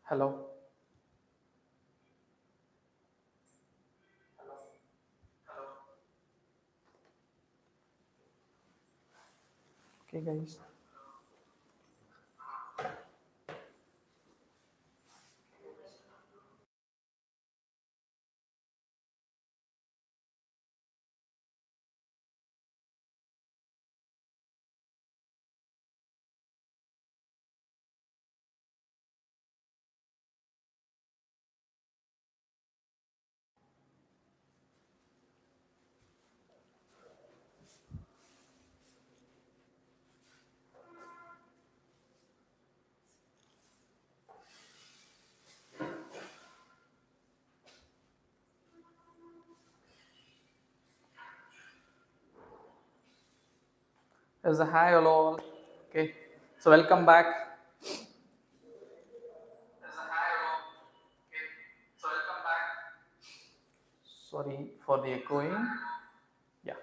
Hello. Okay, guys. There's a hi, hello. All. Okay. So welcome back. There's a hi, hello. Okay. So welcome back. Sorry for the echoing. Yeah.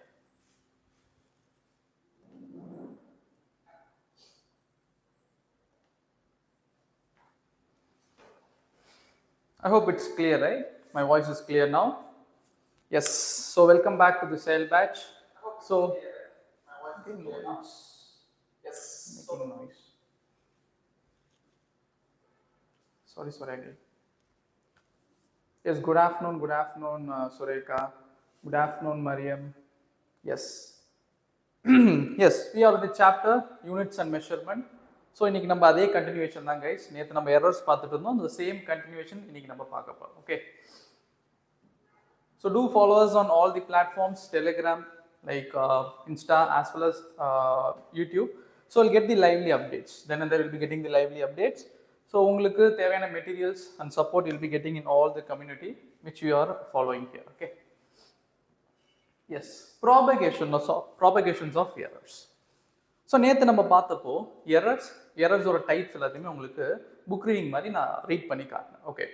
I hope it's clear, right? My voice is clear now. Yes. So welcome back to the SEYAL batch. So making noise. Yes. Making noise. Sorry again. Yes. Good afternoon. Good afternoon, Sureka. Good afternoon, Mariam. Yes. Yes, we are in the chapter units and measurement. So இன்னைக்கு நம்ம அதே continuation தான் guys. நேத்து நம்ம errors பார்த்துட்டு இருந்தோம். The same continuation இன்னைக்கு நம்ம பார்க்க போறோம். Okay. So do follow us on all the platforms, Telegram, like Insta as well as YouTube. So you'll get the lively updates. Then and there will be getting the lively updates. So உங்களுக்கு தேவையான materials and support you'll be getting in all the community which you are following here. Okay. Yes, propagations of errors. So நேற்று நம்ம பார்த்தப்போ எரர்ஸோட types எல்லாத்தையுமே உங்களுக்கு book reading மாதிரி நான் read பண்ணி காட்டினேன். Okay,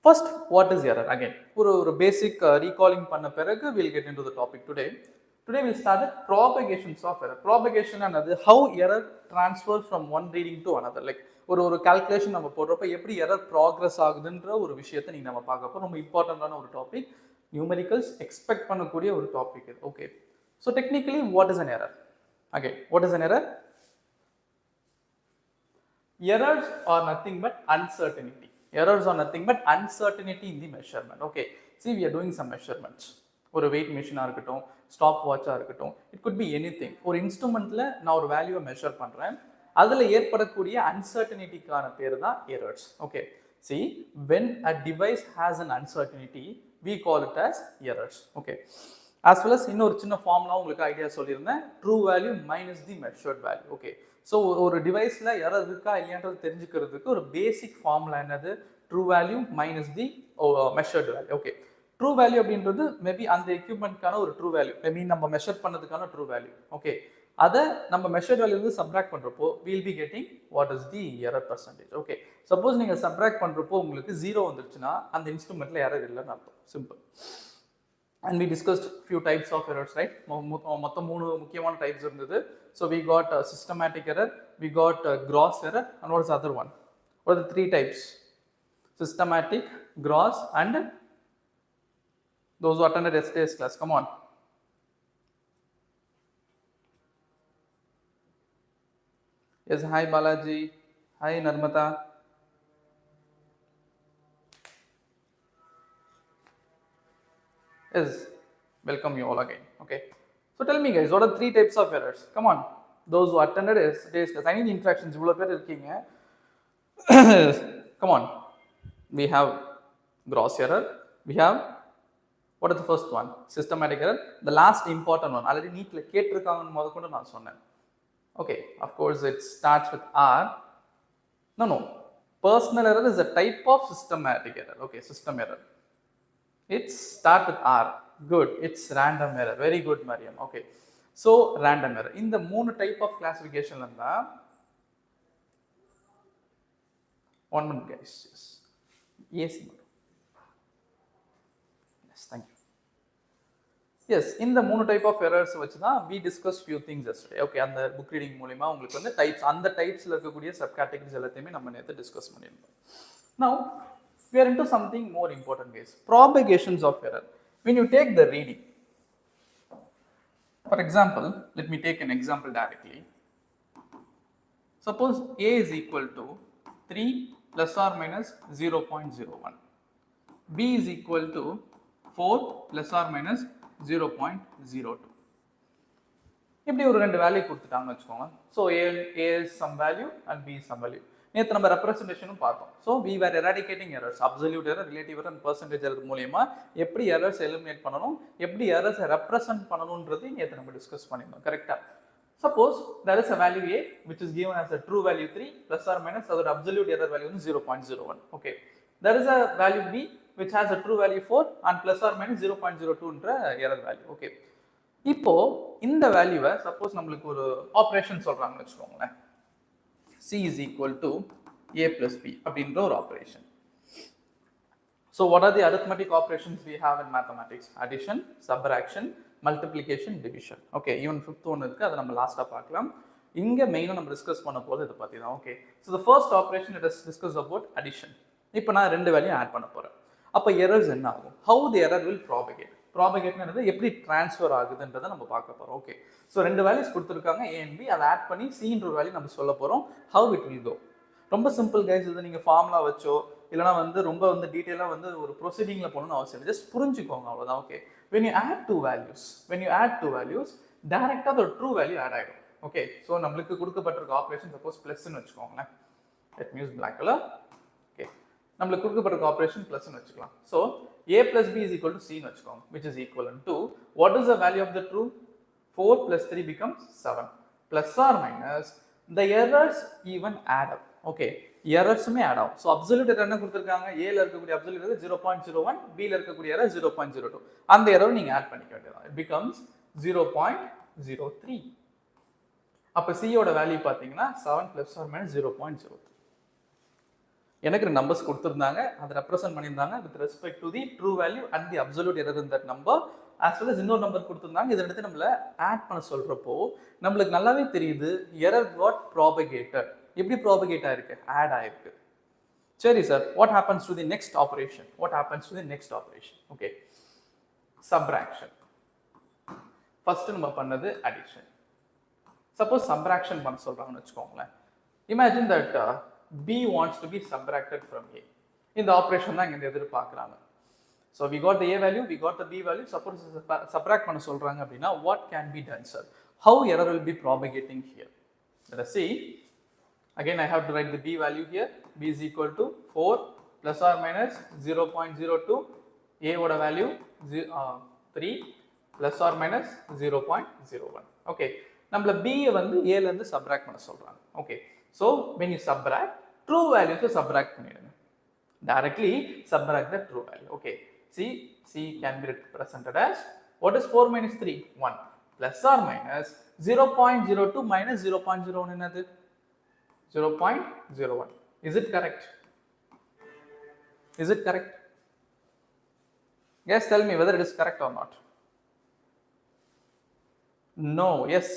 first what is error again ஒரு பேசிக் ரீகாலிங் பண்ண பிறகு will get into the topic today will start propagations of error. Propagation ஆனது how error transfer from one reading to another. Like ஒரு calculation நம்ம போடுறப்ப எப்படி error progress ஆகுதுன்ற ஒரு விஷயத்தை நீங்கள் நம்ம பார்க்க போகிறோம். ரொம்ப இம்பார்ட்டண்டான ஒரு டாபிக், நியூமெரிக்கல்ஸ் எக்ஸ்பெக்ட் பண்ணக்கூடிய ஒரு டாபிக் இது. Okay, so technically what is an error? Again, what is an error? Errors are nothing but uncertainty. Errors are nothing but uncertainty in the measurement. Okay, see we are doing some measurements. ஒரு wait மிஷினாக இருக்கட்டும், stop வாட்சாக இருக்கட்டும், it could be any thing. ஒரு இன்ஸ்ட்ருமெண்ட்டில் நான் ஒரு வேல்யூவை measure பண்ணுறேன், அதில் ஏற்படக்கூடிய அன்சர்டனிட்டிக்கான பேர் தான் errors. Okay, see when a device has an uncertainty we call it as errors. Okay, as well as இன்னொரு சின்ன ஃபார்ம்லாம் உங்களுக்கு ஐடியா சொல்லியிருந்தேன், true value minus the measured value. Okay, so ஒரு டிவைஸில் எரர் இருக்கா இல்லையான்றது தெரிஞ்சுக்கிறதுக்கு ஒரு பேசிக் ஃபார்முலா என்னது? True value minus the measured value. Okay, true value அப்படின்றது மேபி அந்த எக்யூப்மெண்ட்கான ஒரு ட்ரூ வேல்யூ, மேபி நம்ம மெஷர் பண்ணதுக்கான ட்ரூ வேல்யூ. ஓகே, அதை நம்ம மெஷர்ட் வேல்யூ வந்து சப்ராக்ட் பண்ணுறப்போ will be getting what is the error percentage. Okay, suppose நீங்கள் சப்ராக்ட் பண்ணுறப்போ உங்களுக்கு 0 வந்துருச்சுன்னா அந்த இன்ஸ்ட்ருமெண்ட்டில் எரர் இல்லைன்னு அர்த்தம். Simple. And we discussed few types of errors, right? மொத்தம் 3 முக்கியமான types இருந்தது. So we got systematic error, we got gross error, and what is the other one? What are the 3 types? Systematic, gross, and those who attended yesterday's class. Come on. Yes, hi Balaji, hi Narmata. Yes, welcome you all again. Okay, so tell me guys, what are 3 types of errors? Come on, those who attended yesterday's class. I need interactions. இவ்வளவு பேர் இருக்கீங்க. Come on, we have gross error, we have what is the first one? Systematic error. The last important one already neatly கேட்டிருக்காங்கன்னு முதல்ல நான் சொன்னேன். Okay, of course it starts with R. No, personal error is a type of systematic error. Okay, system error. It's start with R. Good. It's random error. Very good, Mariam. Okay. So random error. In the 3 type of classification, one minute, guys. Yes. Yes, thank you. Yes, in the 3 type of errors, we discussed few things yesterday. Okay, and the book reading மூலமா உங்களுக்கு வந்து types, அந்த typesல இருக்கக்கூடிய subcategories எல்லாத்தையுமே நம்ம நேத்து discuss பண்ணிருந்தோம். Now we are into something more important, guys. Propagations of error. When you take the reading, for example, let me take an example directly. Suppose A is equal to 3 plus or minus 0.01. B is equal to 4 plus or minus 0.02. இப்படி ஒரு ரெண்டு value கொடுத்துட்டாங்கன்னு வச்சுக்கோங்க. So A is some value and B is some value. நேற்று நம்ம ரெப்ரசன்டேஷனும் பார்த்தோம். So we were eradicating errors, absolute error, relative error and percentage error மூலியமா எப்படி errors eliminate பண்ணணும், எப்படி எரர்ஸை ரெப்ரசன்ட் பண்ணணும்ன்றது நேற்று நம்ம டிஸ்கஸ் பண்ணியிருந்தோம். கரெக்டா? Suppose there is a value A which is given as a true value 3 plus or minus அதோட absolute error value வந்து 0.01. Okay. There is a value B which has a true value 4 and plus or minus 0.02 ன்ற error value. Okay. இப்போ இந்த வேல்யூவை suppose நம்மளுக்கு ஒரு operation சொல்றாங்கன்னு வச்சுக்கோங்களேன். C is equal to A plus B அப்படின்ற ஒரு operation. So what are the arithmetic operations we have in mathematics? Addition, subtraction, multiplication, division. Okay, even fifth one இருக்கு, அதை நம்ம லாஸ்டா பார்க்கலாம். இங்க மெயினா நம்ம டிஸ்கஸ் பண்ண போறது இத பத்தி தான். Okay, so the first operation let us discuss about addition. இப்போ நான் ரெண்டு வேல்யூ ஆட் பண்ண போறேன். அப்ப எரர்ஸ் என்ன ஆகும்? How the error will propagate? ப்ராபகேட்ன்றது எப்படி ட்ரான்ஸ்ஃபர் ஆகுதுன்றதை நம்ம பார்க்க போகிறோம். ஓகே, ஸோ ரெண்டு வேல்யூஸ் கொடுத்துருக்காங்க A and B, அதை ஆட் பண்ணி Cன்ற ஒரு வேல்யூ நம்ம சொல்ல போகிறோம். How it will go? ரொம்ப சிம்பிள் கைஸ். இதை நீங்கள் ஃபார்முலா வச்சோ இல்லைனா வந்து ரொம்ப வந்து டீட்டெயிலாக வந்து ஒரு ப்ரொசீடிங்கில் போகணும்னு அவசியம் இல்லை. ஜஸ்ட் புரிஞ்சுக்கோங்க, அவ்வளோதான். Okay, when you add two values டேரெக்டாக ஒரு ட்ரூ வேல்யூ ஆட் ஆகிடும். ஓகே, ஸோ நம்மளுக்கு கொடுக்கப்பட்டிருக்க ஆப்ரேஷன் சப்போஸ் ப்ளஸ்ன்னு வச்சுக்கோங்களேன். Let me use black colour. Okay, நம்மளுக்கு கொடுக்கப்பட்டிருக்க ஆப்ரேஷன் ப்ளஸ்ன்னு வச்சுக்கலாம். So A plus B is equal to C ன்னு வச்சுக்கோங்க, which is equivalent to what is the value of the true? 4 plus 3 becomes 7. Plus or minus the errors even add up. Okay, errorsமே add ஆகும். So absolute error என்ன கொடுத்திருக்காங்க? A ல இருக்கக்கூடிய absolute error 0.01, B ல இருக்கக்கூடிய error 0.02. அந்த error நீங்க add பண்ணிக்க வேண்டியது. It becomes 0.03. அப்ப C யோட வேல்யூ பாத்தீங்கன்னா 7 plus or minus 0.03. எனக்கு நம்பர்ஸ் கொடுத்திருந்தாங்க, அதை ரெப்ரசன்ட் பண்ணியிருந்தாங்க with respect to the true value and the absolute error in that number, as well as இன்னொரு நம்பர் கொடுத்திருந்தாங்க. இதை எடுத்து நம்மள ஆட் பண்ண சொல்றப்போ நம்மளுக்கு நல்லாவே தெரியுது எரர் காட் ப்ராபகேட்டட். எப்படி ப்ராபகேட் ஆயிருக்கு? ஆட் ஆயிருக்கு. சரி sir, what happens to the next operation? Okay, subtraction. First நம்ம பண்ணது அடிஷன். சப்போஸ் சப்ராக்ஷன் பண்ண சொல்றாங்கன்னு வச்சுக்கோங்களேன். Imagine that B wants to be subtracted from A. இந்த ஆப்ரேஷன் தான் இங்க எதிர்பார்க்கறாங்க. So we got the A value, we got the B value. Suppose subtract பண்ண சொல்றாங்க அப்படினா what can be done, sir? How error will be propagating here? Let us see. Again I have to write the B value here. B is equal to 4 plus or minus 0.02. A ஓட value 3 plus or minus 0.01. Okay, நம்மள B வந்து A ல இருந்து subtract பண்ண சொல்றாங்க. Okay, so when you subtract, true value to subtract பண்ணிடுங்க. Directly subtract the true value. Okay, C can be represented as, what is 4 minus 3? 1 plus or minus 0.02 minus 0.01 என்னது? 0.01. Is it correct? Yes, tell me whether it is correct or not. No, yes,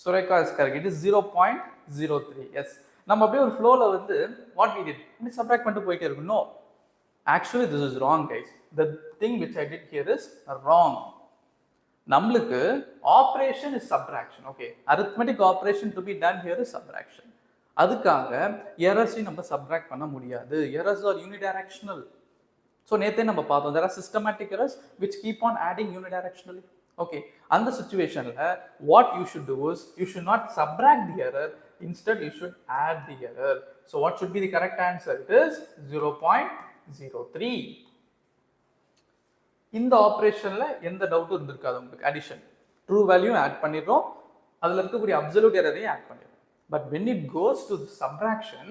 Sureka is correct. It is 0.03. Yes, நம்ம அப்படியே ஒரு ஃப்ளோல வந்து what we did, we subtract பண்ணிட்டு போயிட்டே இருக்கும். No, actually this is wrong, guys. The thing which I did here is wrong. நம்மளுக்கு operation is subtraction. Okay, arithmetic operation to be done here is subtraction. அதுக்காக errors நம்ம subtract பண்ண முடியாது. Errors are unidirectional. So நேத்தே நம்ம பார்த்தோம், there are systematic errors which keep on adding unidirectionally. Okay, அந்த situationல what you should do is you should not subtract the error, instead you should add the error. So what should be the correct answer? It is 0.03. இந்த ஆபரேஷன்ல எந்த டவுட்டும் இருந்திருக்காது உங்களுக்கு. addition, true value add பண்ணிரோம், அதுல இருக்கக்கூடிய absolute error-ஐயும் add பண்ணிரோம். But when it goes to the subtraction,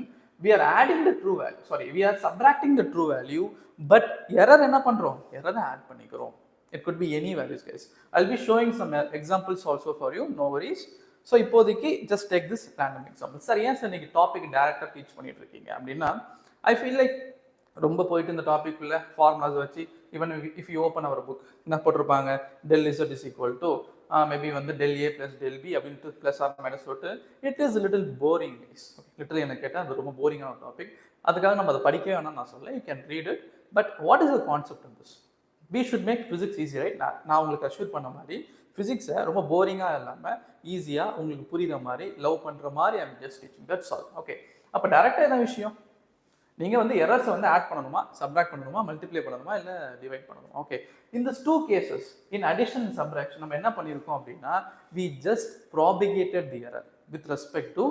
we are adding the true value. Sorry, we are subtracting the true value, but error என்ன பண்றோம்? error ஆட் பண்ணிக்கிறோம். It could be any values, guys. I'll be showing some examples also for you, no worries. So இப்போதைக்கு just take this random example. Sir ஏன் sir இன்னைக்கு topic டைரக்டா teach பண்ணிட்டு இருக்கீங்க அப்படின்னா, I feel like ரொம்ப போயிட்டு இந்த டாபிக் உள்ள ஃபார்முலாஸ் வச்சு, even if you open our book என்ன போட்டிருப்பாங்க, del z is equal to maybe வந்து del a plus del b அப்படின்ட்டு ப்ளஸ் ஆர் மைனஸ் போட்டு it is little boring guys. Literally எனக்கு கேட்டால் அது ரொம்ப போரிங்கான டாபிக். அதுக்காக நம்ம அதை படிக்கவே வேணாம் நான் சொல்ல. You can read it. But what is the concept in this? We should make physics easy, right? நான் உங்களுக்கு அஷ்யூர் பண்ண மாதிரி ஃபிசிக்ஸை ரொம்ப போரிங்காக இல்லாமல் ஈஸியாக உங்களுக்கு புரியுற மாதிரி லவ் பண்ணுற மாதிரி I'm just teaching. That's all. Okay, அப்போ டேரெக்டாக என்ன விஷயம்? நீங்கள் வந்து எரர்ஸை வந்து ஆட் பண்ணணுமா, சப்ராக்ட் பண்ணணுமா, மல்டிப்ளை பண்ணணுமா, இல்லை டிவைட் பண்ணணுமா? ஓகே, இந்த two cases in addition and subtraction நம்ம என்ன பண்ணியிருக்கோம் அப்படின்னா we just propagated the error with respect to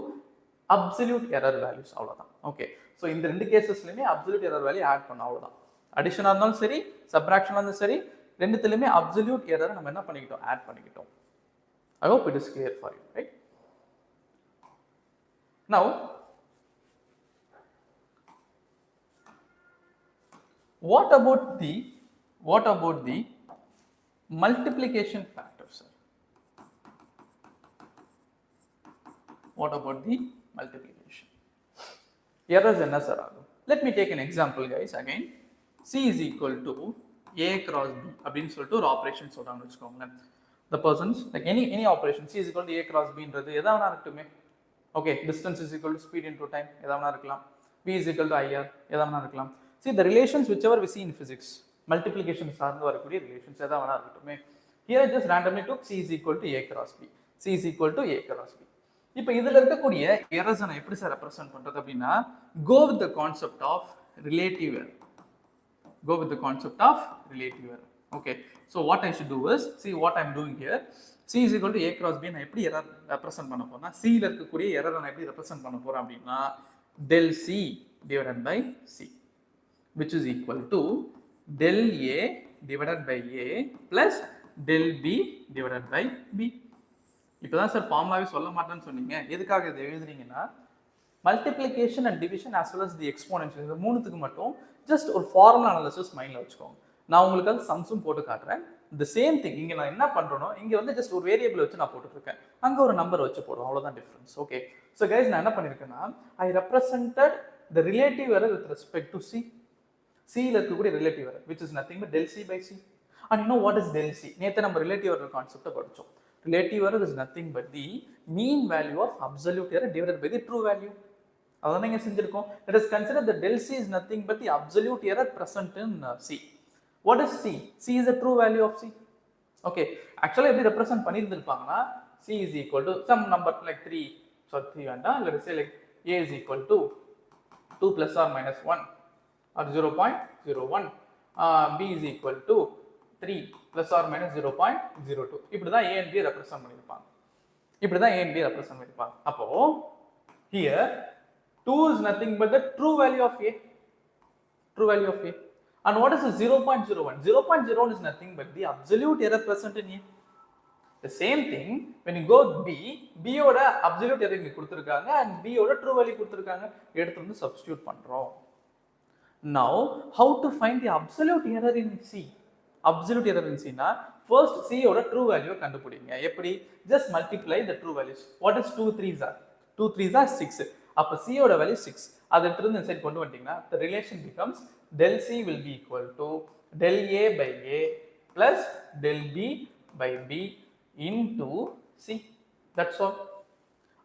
absolute error values, அவ்வளோதான். ஓகே, ஸோ இந்த ரெண்டு கேசஸ்லையுமே அப்சல்யூட் எரர் வேல்யூ ஆட் பண்ண, அவ்வளோதான். அடிஷனாக இருந்தாலும் சரி, சப்ராக்ஷனாக இருந்தாலும் சரி, ரெண்டுத்துலையுமே அப்சல்யூட் எரரை நம்ம என்ன பண்ணிக்கிட்டோம், ஆட் பண்ணிக்கிட்டோம். ஐ hope it is clear for you, right? Now what about the multiplication factor, sir? What about the multiplication errors enna sir agum? Let me take an example, guys. Again, c is equal to a cross b அப்படினு சொல்லிட்டு ஒரு operation சொல்றாங்க வெச்சுக்கோங்க. The persons like any operation, c is equal to a cross b ன்றது எதாவனா இருக்கட்டுமே. Okay, distance is equal to speed into time, எதாவனா இருக்கலாம். b is equal to ir, எதாவனா இருக்கலாம். See, the relations whichever we see in physics, multiplication சார்ந்து வரக்கூடிய relations எதாவனா இருக்கட்டுமே. Here I just randomly took c is equal to a cross b. c is equal to a cross b. இப்போ இதுல இருக்கக்கூடிய errors நான் எப்படி sir represent பண்றது அப்படினா go with the concept of relative error. Go with the concept of relative error. Okay, so what I should do is, see what I am doing here. c is equal to a cross b நான் எப்படி error represent பண்ண போறேன்னா c ல இருக்கக்கூடிய error நான் எப்படி represent பண்ண போறேன் அப்படினா del c divided by c, which is equal to del a divided by a plus del b divided by b. இப்போதான் சார் ஃபார்முலாவே சொல்ல மாட்டேன்னு சொன்னீங்க, எதுக்காக இதை எழுதுறீங்கன்னா multiplication and division as well as the exponential இந்த மூணுத்துக்கு மட்டும் ஜஸ்ட் ஒரு ஃபார்முலா அனாலிசிஸ் மைண்டில் வச்சுக்கோங்க. நான் உங்களுக்கு அது சம்ஸும் போட்டு காட்டுறேன். இந்த சேம் திங் இங்கே நான் என்ன பண்ணுறேனோ இங்கே வந்து ஜஸ்ட் ஒரு வேரியபிள் வச்சு நான் போட்டுருக்கேன், அங்கே ஒரு நம்பர் வச்சு போடுறோம், அவ்வளோதான் டிஃப்ரென்ஸ். ஓகே, ஸோ கைஸ் நான் என்ன பண்ணியிருக்கேன்னா I represented the relative error with respect to C. c ல இருக்கக்கூடிய relative error which is nothing but del c by c. And you know what is del c? நேத்து நம்ம relative error concept படிச்சோம். Relative error is nothing but the mean value of absolute error divided by the true value. அதான் நீங்க செஞ்சிருக்கோம். Let us consider that del c is nothing but the absolute error present in c. What is c? c is the true value of c. Okay, actually எப்படி represent பண்ணியிருந்திருப்பாங்கன்னா c is equal to some number like 3, sorry 3 வேண்டாம், let us say like a is equal to 2 plus or minus 1 or 0.01, b is equal to 3 plus or minus 0.02. இப்படிதான் a and b represent பண்ணிருப்பாங்க. இப்படிதான் a and b represent பண்ணிருப்பாங்க. அப்போ here 2 is nothing but the true value of a. True value of a. And what is the 0.01? 0.01 is nothing but the absolute error present in a. The same thing when you go b, b ஓட absolute error இங்க கொடுத்திருக்காங்க and b ஓட true value கொடுத்திருக்காங்க, எடுத்து வந்து substitute பண்றோம். Now, how to find the absolute error in C? Absolute error in C na first C ஓட true value கண்டுபிடிங்க. எப்படி? Just multiply the true values. What is 2 3s are? 2 3s are 6. அப்ப C ஓட value 6. அதை எடுத்து இந்த side கொண்டு வந்துட்டீங்கன்னா the relation becomes del C will be equal to del A by A plus del B by B into C. That's all.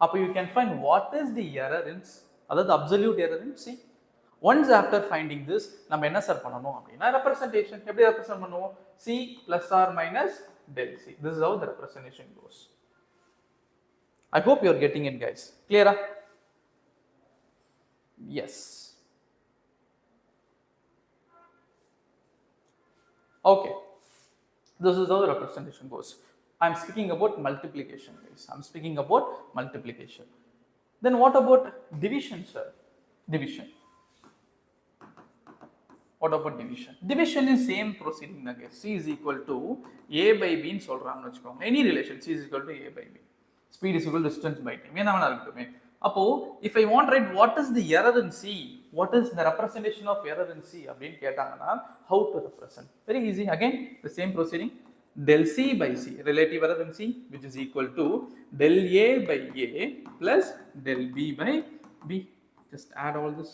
அப்ப you can find what is the error in C. அதாவது absolute error in C. Once after finding this, நம்ம என்ன sir பண்ணணும் அப்படின்னா representation எப்படி represent பண்ணுவோம்? C plus or minus del C. This is how the representation goes. I hope you are getting it, guys. Clear? Yes. Okay. This is how the representation goes. I am speaking about multiplication, guys. I am speaking about multiplication. Then what about division, sir? Division. What about division? Division is same proceeding again. C is equal to a by b ன்னு சொல்றாங்க வெச்சுக்கோங்க. Any relation C is equal to a by b. Speed is equal to distance by time. என்ன வேணா இருக்கட்டுமே. அப்போ if I want write what is the error in C, what is the representation of error in C அப்படினு கேட்டாங்கன்னா how to represent? Very easy. Again the same proceeding. Del C by C, relative error in C, which is equal to del A by A plus del B by B. Just add all this.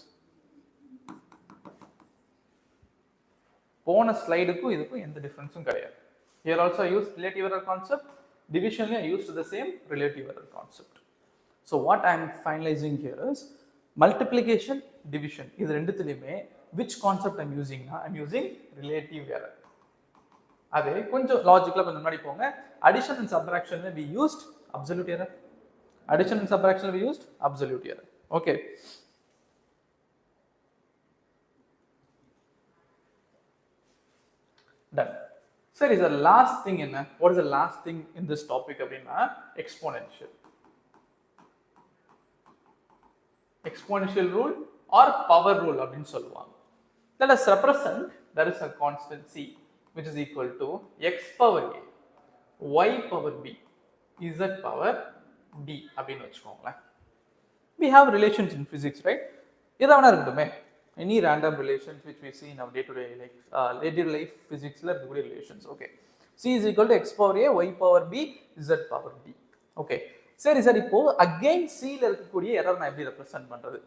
போன ஸ்லைடுக்கும் இதுக்கும் எந்த டிஃபரன்ஸும் கிடையாது. Here also I use relative error concept. Division I used the same relative error concept. So what I am finalizing here is multiplication, division. இது ரெண்டுத்துலயுமே which concept I am using? I am using relative error. அதே கொஞ்சம் லாஜிக்கலா கொஞ்சம் முன்னாடி போங்க. Addition and subtraction we used absolute error. Addition and subtraction we used absolute error. Okay. Done. Sir, is the last thing in what is the last thing in this topic? Exponential. Exponential rule or power rule. Let us represent there is a constant c which is equal to x power a, y power b, z power d. We have relations in physics, right? Any random relations which we see in our day-to-day life physics relations. Okay. C is equal to x power a, y power b, z power d. Okay. Sir, again C error na eppadi represent pandrathu?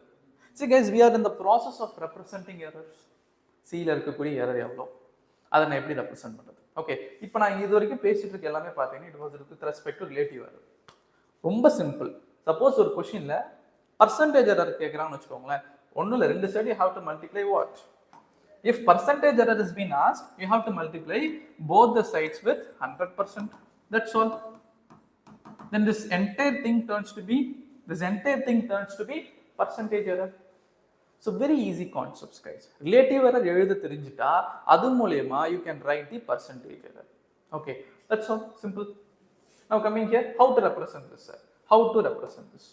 See guys, we are in the process of representing errors. C error evlo adha na eppadi represent pandrathu? Okay. Ipo na idu varaikum pesittu irukku ellame pathina it was with respect to relative error. Romba simple. Suppose ஒரு questionல percentage error கேக்குறான்னு வெச்சுக்கோங்களேன். ஒண்ணுல ரெண்டு side you have to multiply what? If percentage error is being asked, you have to multiply both the sides with 100%. That's all. Then this entire thing turns to be percentage error. So very easy concepts, guys. Relative error எழுத தெரிஞ்சிட்டா அது மூலமா you can write the percentage error. Okay, that's all simple. Now coming here, how to represent this, sir? How to represent this?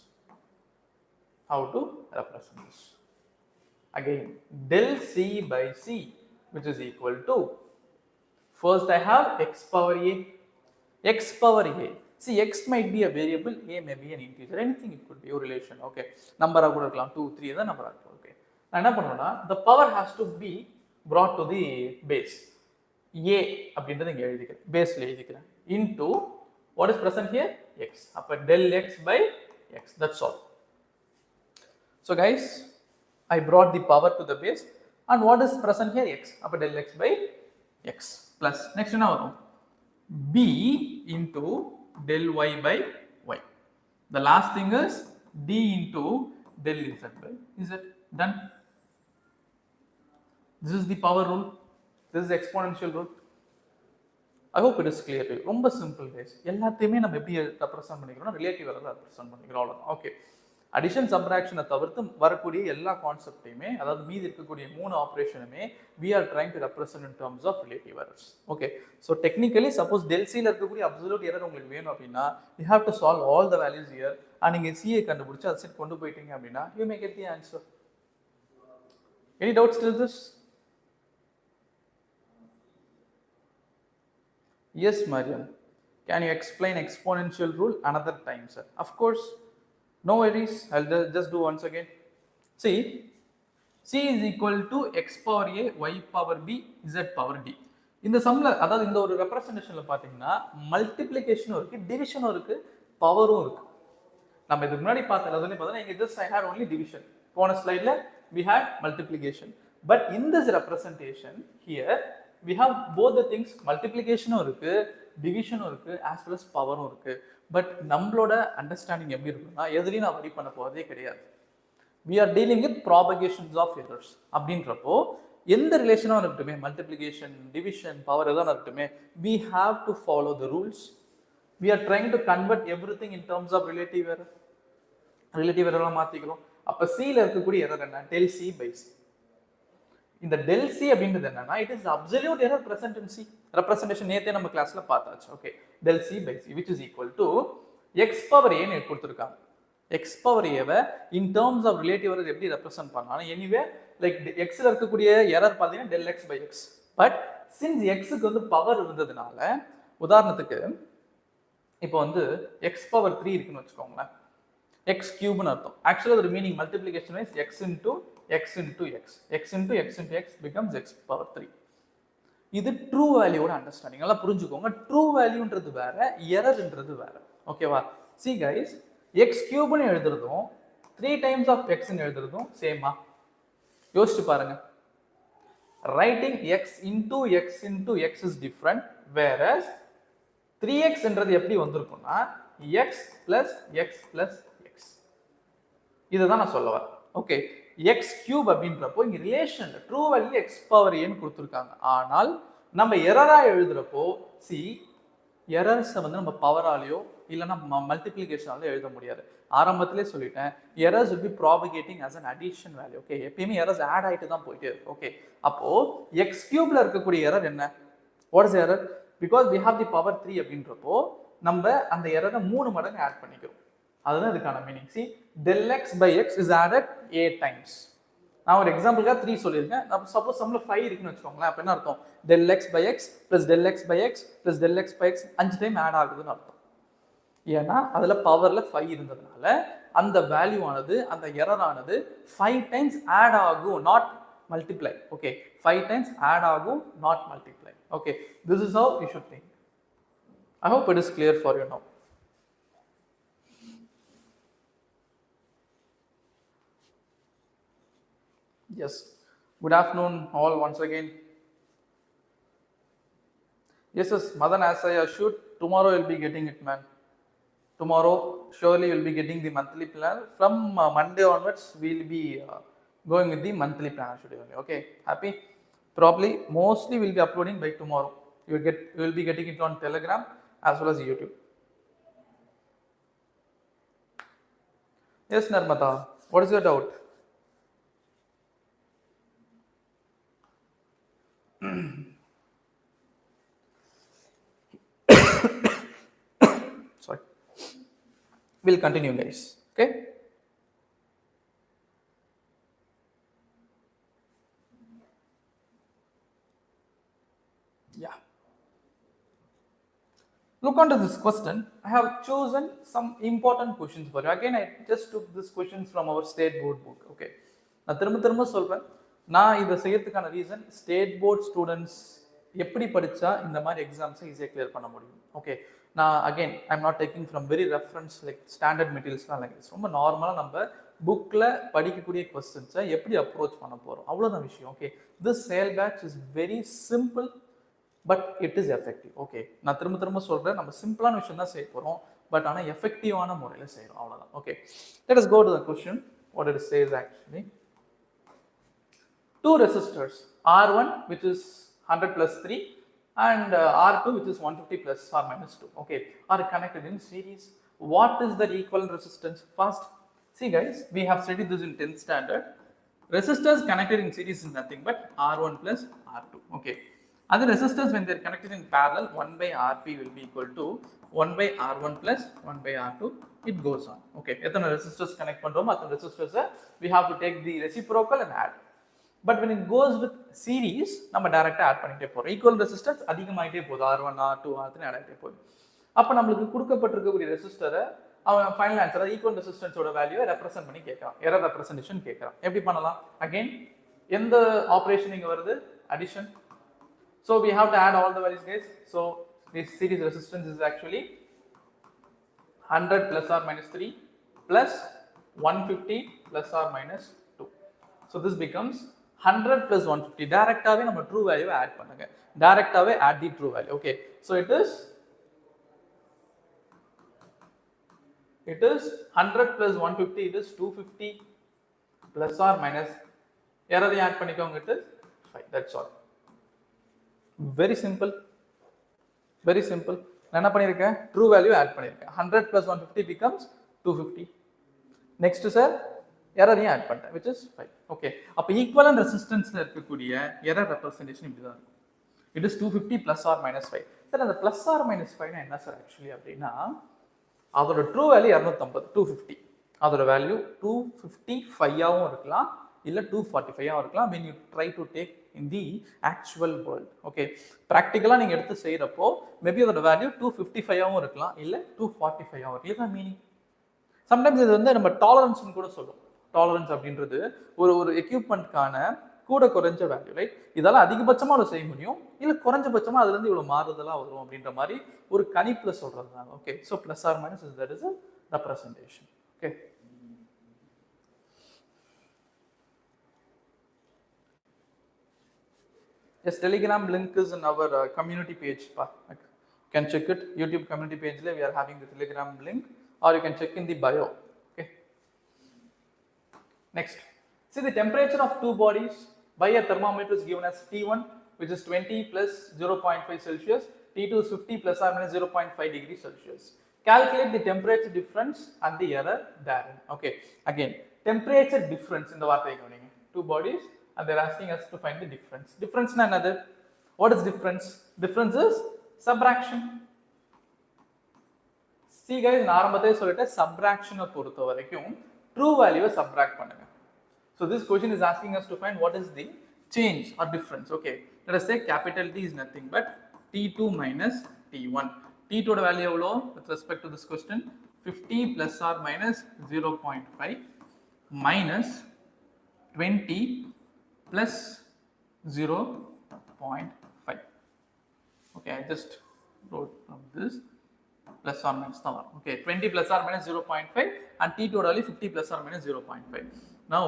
Again, del c by c, which is equal to, first I have x power a. X power a. See, x might be a variable, a may be an integer, anything it could be a relation. Okay, number ah kuda irukkalam 2 3 edha number ah. Okay, na enna pannuva, the power has to be brought to the base. A அப்படின்றது இங்க எழுதிக்கிறேன், பேஸ்ல எழுதிக்கிறேன், into what is present here, x. அப்ப del x by x, that's all. So guys, I brought the power to the base, and what is present here, x. அப்ப del x by x plus next என்ன வரும், b into del y by y. The last thing is d into del z by z. Done. This is the power rule. This is the exponential rule. I hope it is clear to you. ரொம்ப simple guys. எல்லாத்தையுமே நம்ம எப்படி represent பண்ணிக்கிறோம்னா relative error represent பண்ணிக்கிறோம், அவ்வளவுதான். Okay. Addition சப்ட்ராக்ஷனை தவிர்த்து வரக்கூடிய எல்லா கான்செப்டையுமே, அதாவது மீதி இருக்கக்கூடிய 3 ஆபரேஷனுமே we are trying to represent in terms of relative errors. Okay, so technically suppose del c ல இருக்கக்கூடிய absolute error உங்களுக்கு வேணும் அப்படினா you have to solve all the values here, and நீங்க c ஐ கண்டுபிடிச்சு அதை செட் கொண்டு போயிட்டீங்க அப்படினா you may get the answer. Any doubts till this? Yes, Mariam. Can you explain exponential rule another time, sir? Of course. No worries, I'll just do once again. See, c is equal to x power a, y power b, z power d. இந்த சம்ல, அதாவது இந்த ஒரு ரெப்ரசன்டேஷன்ல பாத்தீங்கன்னா மல்டிப்ளிகேஷனும் இருக்கு, டிவிஷனும் இருக்கு, பவரும் இருக்கு. நம்ம இதுக்கு முன்னாடி பார்த்ததுல பார்த்தா இங்க just I had only division. போன ஸ்லைட்ல we had multiplication. But in this representation here we have both the things, multiplicationும் இருக்கு, டிவிஷனும் இருக்கு, as well as பவரும் இருக்கு. பட் நம்மளோட அண்டர்ஸ்டாண்டிங் எப்படி இருக்குன்னா எதுலையும் நான் வரி பண்ண போறதே கிடையாது. we are dealing with propagations of errors அப்படின்றப்போ எந்த ரிலேஷனாக இருக்கட்டுமே, மல்டிப்ளிகேஷன், டிவிஷன், பவர் எதாவது இருக்கட்டுமே, we have to follow the rules. we are trying to convert everything in terms of relative error. relative error மாத்திக்கிறோம். அப்ப c ல இருக்கக்கூடிய எரர் என்ன, del c by c. இந்த del c அப்படின்றது என்னன்னா it is absolute error present in c. representation நேத்தே நம்ம கிளாஸ்ல பார்த்தாச்சு. Okay, del c by c which is equal to x power a ன்னு கொடுத்திருக்காங்க. x power a y in terms of relative error எப்படி represent பண்ணலாம், anyway like x ல இருக்கக்கூடிய எரர் பாத்தீங்கன்னா del x by x. But since x க்கு வந்து power இருந்ததுனால, உதாரணத்துக்கு இப்போ வந்து x power 3 இருக்குன்னு வெச்சுக்கோங்களேன், x cube ன்னு அர்த்தம். ஆக்சுவலா the meaning multiplication is x into x into x. x into x into x becomes x power 3. இது ட்ரூ வேல்யூவோட அண்டர்ஸ்டாண்டிங். நல்லா புரிஞ்சுக்கோங்க, ட்ரூ வேல்யூன்றது வேற, எரர்ன்றது வேற. ஓகேவா? see guys, x cube ன்னு எழுதுறதும் 3 times of x ன்னு எழுதுறதும் சேமா? யோசிச்சு பாருங்க. writing x into x into x is different, whereas 3x என்றது எப்படி வந்திருக்கும்னா x plus x plus x. இதுதான் நான் சொல்ல வரேன். ஓகே, x cube அப்படின்றப்போ இங்க relation true value x power n கொடுத்துருக்காங்க. ஆனால் நம்ம எரரா எழுதுறப்போ எரர்ஸை வந்து நம்ம பவராலேயோ இல்லைன்னா மல்டிப்ளிகேஷனாலேயோ எழுத முடியாது. ஆரம்பத்திலே சொல்லிட்டேன், errors will be propagating as an addition value. Okay, எப்பயுமே எரர்ஸ் ஆட் ஆகிட்டு தான் போயிட்டே இருக்கு. ஓகே, அப்போ எக்ஸ் கியூப்ல இருக்கக்கூடிய எரர் என்ன? What is error? Because we have the power 3 அப்படின்றப்போ நம்ம அந்த எரரை 3 மடங்கு ஆட் பண்ணிக்கிறோம். அதுதான் இதுக்கான meaning. C, del x by x is added a times. நான் ஒரு எக்ஸாம்பிளுக்காக 3 சொல்லியிருக்கேன். நம்ம சப்போஸ் சம்மில் 5 இருக்குன்னு வச்சுக்கோங்களேன். அப்போ என்ன அர்த்தம்? del x by x plus del x by x plus del x by x 5 time add ஆகுதுன்னு அர்த்தம். ஏன்னா அதில் பவரில் 5 இருந்ததுனால அந்த வேல்யூ ஆனது, அந்த எரர் ஆனது 5 டைம்ஸ் ஆட் ஆகும், not multiply. Okay, 5 times add ஆகும், not multiply. Okay, this is how you should think. I hope it is clear for you now. Yes, good afternoon all once again. Yes, Madan, as I assured, tomorrow you'll be getting it, man. Tomorrow surely you'll be getting the monthly plan. From Monday onwards we'll be going with the monthly plan schedule. Okay, happy? Probably mostly we'll be uploading by tomorrow. You will be getting it on Telegram as well as YouTube. Yes, Narmata, what is your doubt? Sorry, we'll continue, guys. Okay, yeah, look onto this question. I have chosen some important questions for you. Again, I just took these questions from our state board book. Okay, நான் திரும்ப சொல்றேன், நான் இதை செய்யறதுக்கான reason state board students எப்படி படித்தா இந்த மாதிரி எக்ஸாம்ஸை ஈஸியாக கிளியர் பண்ண முடியும். ஓகே, நான் again I am not taking from very reference like standard மெட்டீரியல்ஸ்லாம் லைக் ரொம்ப நார்மலாக நம்ம புக்கில் படிக்கக்கூடிய கொஸ்டின்ஸை எப்படி அப்ரோச் பண்ண போகிறோம், அவ்வளோதான் விஷயம். ஓகே, திஸ் செயல் patch is very simple but it is effective. Okay, நான் திரும்ப சொல்கிறேன், நம்ம சிம்பிளான விஷயம் தான் செய்ய போகிறோம், பட் ஆனால் எஃபெக்டிவான முறையில் செய்கிறோம், அவ்வளோதான். Okay, let us go to the question. What it says actually, two resistors R1 which is 100 plus 3 and R2 which is 150 plus or minus 2, okay, are connected in series. What is the equivalent resistance? First, see guys, we have studied this in 10th standard. Resistors connected in series is nothing but R1 plus R2. Okay, other resistors when they are connected in parallel, 1 by Rp will be equal to 1 by R1 plus 1 by R2. It goes on. Okay, எத்தனை resistors connect பண்றோமோ அத்தனை resistors we have to take the reciprocal and add. But when it goes with series, நம்ம டைரக்டா add பண்ணிட்டே போறோம். Equal resistance அதிகமாயிட்டே போகுது, R1 R2 R3 add ஆகிட்டே போகுது. அப்போ நம்மளுக்கு கொடுக்கப்பட்டிருக்கக்கூடிய ரெசிஸ்டரை அவன் ஃபைனல் ஆன்சரை ஈக்குவல் ரெசிஸ்டன்ஸோட வேல்யூவை ரெப்ரசென்ட் பண்ணி கேட்கறான், எரர் ரெப்ரசன்டேஷன் கேட்கறான். எப்படி பண்ணலாம்? அகைன் எந்த ஆப்ரேஷன் இங்க வருது? Addition. So we have to add all the values, guys. So this series resistance is actually 100 plus or minus 3 plus 150 plus or minus 2. So this becomes 100 plus 150. டைரக்டாவே நம்ம true வேல்யூவை add பண்ணுங்க. டைரக்டாவே add the true value. Okay, so it is 100 plus 150, it is 250 plus or minus எரரை add பண்ணிக்கோங்க, it is 5. That's all. Very simple, very simple. நான் என்ன பண்ணியிருக்கேன்? True value add பண்ணியிருக்கேன். 100 plus 150 becomes 250. நெக்ஸ்ட் சார் எரரையும் add பண்ணிட்டேன், which is 5. Okay, அப்போ equivalent ரெசிஸ்டன்ஸ்ல இருக்கக்கூடிய எரர் ரெப்ரசன்டேஷன் இப்படி தான் இருக்கும். It is 250 plus or minus 5. Sir அந்த plus or minus 5 என்ன சார் ஆக்சுவலி அப்படின்னா, அதோட ட்ரூ வேல்யூ 250, 250. அதோட வேல்யூ 255ஆகவும் இருக்கலாம், இல்லை 245ஆகவும் இருக்கலாம். when you try to take in the actual world. Okay, ப்ராக்டிக்கலாக நீங்கள் எடுத்து செய்கிறப்போ மேபி அதோட வேல்யூ 255ஆகவும் இருக்கலாம், இல்லை 245ஆகவும் இருக்கலாம். இதுதான் மீனிங். சம்டைம்ஸ் இது வந்து நம்ம டாலரன்ஸ்னு கூட சொல்லுவோம். டாலரன்ஸ் அப்படின்றது ஒரு எக்யூப்மெண்ட்கான கூட குறைஞ்ச வேல்யூ, ரைட்? இதெல்லாம் அதிகபட்சமாக அதை செய்ய முடியும், இல்லை குறைஞ்சபட்சமாக அதுலேருந்து இவ்வளோ மாறுதலாக வரும் அப்படின்ற மாதிரி ஒரு கணிப்பில் சொல்கிறது தான். Okay, so plus R minus is that is a representation. Okay, yes, Telegram link is in our community page. can check it. YouTube community page we are having the Telegram link, or you can check in the bio. Okay. Next, see the temperature of two bodies by a thermometer is given as T1, which is 20 plus 0.5 Celsius, T2 is 50 plus or minus 0.5 degrees Celsius. Calculate the temperature difference and the error therein. Okay, again, temperature difference in the water two bodies, and they're asking us to find the difference. Difference is another. What is difference? Difference is subtraction. See guys, நான் ஆரம்பத்திலே சொல்லிட்டேன் subtraction பொறுத்த வரைக்கும் true value subtract பண்ணுங்க. So this question is asking us to find what is the change or difference. Okay, let us say capital T is nothing but T2 minus T1. T2 value எவ்வளோ with respect to this question? 50 plus or minus 0.5 minus 20 plus 0.5. Okay, I just wrote from this plus or minus. Okay, 20 plus or minus 0.5 and T2 value 50 plus or minus 0.5. Now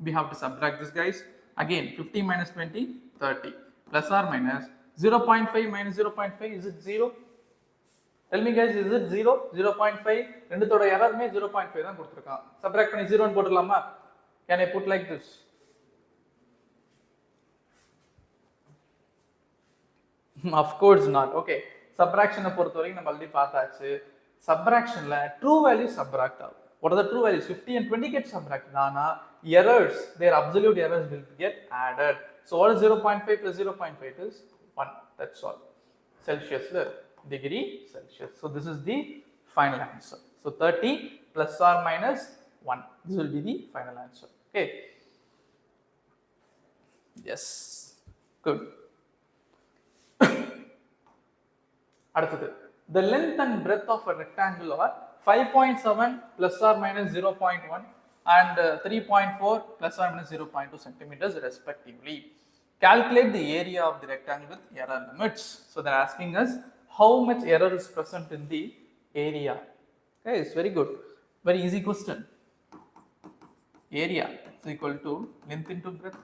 we have to subtract this guys. Again, 50 minus 20, 30 plus or minus 0.5 minus 0.5, is it 0? Tell me guys, is it 0? 0.5 ரெண்டுத்தோட எரர்மே 0.5 தான் கொடுத்திருக்கான். Subtract பண்ணி 0 ன்னு போடலாமா? Can I put like this? Of course not. Okay, subtraction பொறுத்த வரைக்கும் நம்ம already பார்த்தாச்சு. Subtractionல true value subtract ஆகும். What are the true values? 50 and 20 get subtracted. Nana errors, their absolute errors will get added. So what is 0.5 plus 0.5 is 1. That's all. Celsius degree Celsius. So this is the final answer. So 30 plus or minus 1. This will be the final answer. Okay. Yes. Good. The length and breadth of a rectangle are 5.7 plus or minus 0.1 and 3.4 plus or minus 0.2 centimeters respectively. Calculate the area of the rectangle with error limits. So they are asking us how much error is present in the area. Okay, it's very good. Very easy question. Area is equal to length into breadth.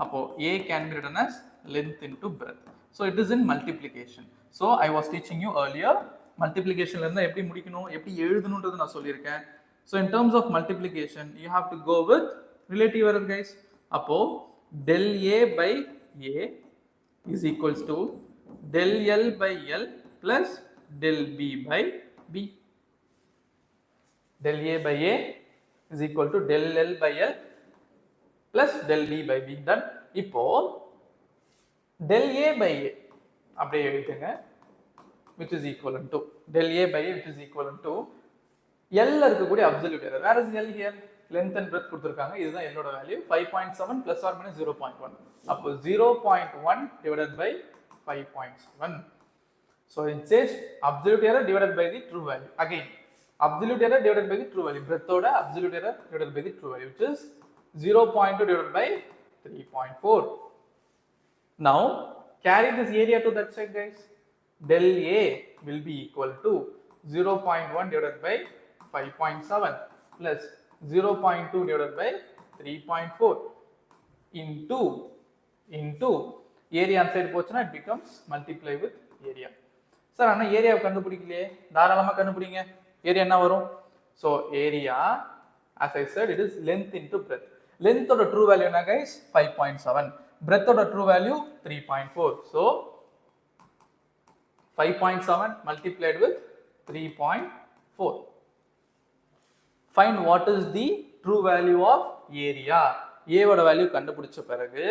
Appo A can be written as length into breadth. So it is in multiplication. So I was teaching you earlier, multiplication la eppadi mudikano, eppadi eludunundradhu na solliruken. So in terms of multiplication, you have to go with relative error guys. Appo del A by A is equals to del L by L plus del B by B. Del A by A is equal to del L by L plus del B by B. Done. Ipo del A by A அப்படியே எழுதுங்க, which is equivalent to del A by A, which is equivalent to L இருக்கக்கூடிய absolute error. Where is L here? Length and breadth கொடுத்திருக்காங்க. இதுதான் L ஓட value 5.7 plus or minus 0.1. அப்போ 0.1 divided by 5.7. So it says absolute error divided by the true value. Again, absolute error divided by the true value. Breadth ஓட absolute error divided by the true value, which is 0.2 divided by 3.4. Now carry this area to that side guys. Del A will be equal to 0.1 divided by 5.7 plus 0.2 divided by 3.4 into area on side போச்சுனா it becomes multiply with area. Sir ana area கண்டுபிடிக்கலையே, தாராளமா கண்டுபிடிங்க. Area என்ன வரும்? So area, as I said, it is length into breadth. Length oda true value என்ன guys? 5.7. Breadth oda true value 3.4. So 5.7 multiplied with 3.4. Find what is the true value of area. A oda value கண்டுபிடிச்ச பிறகு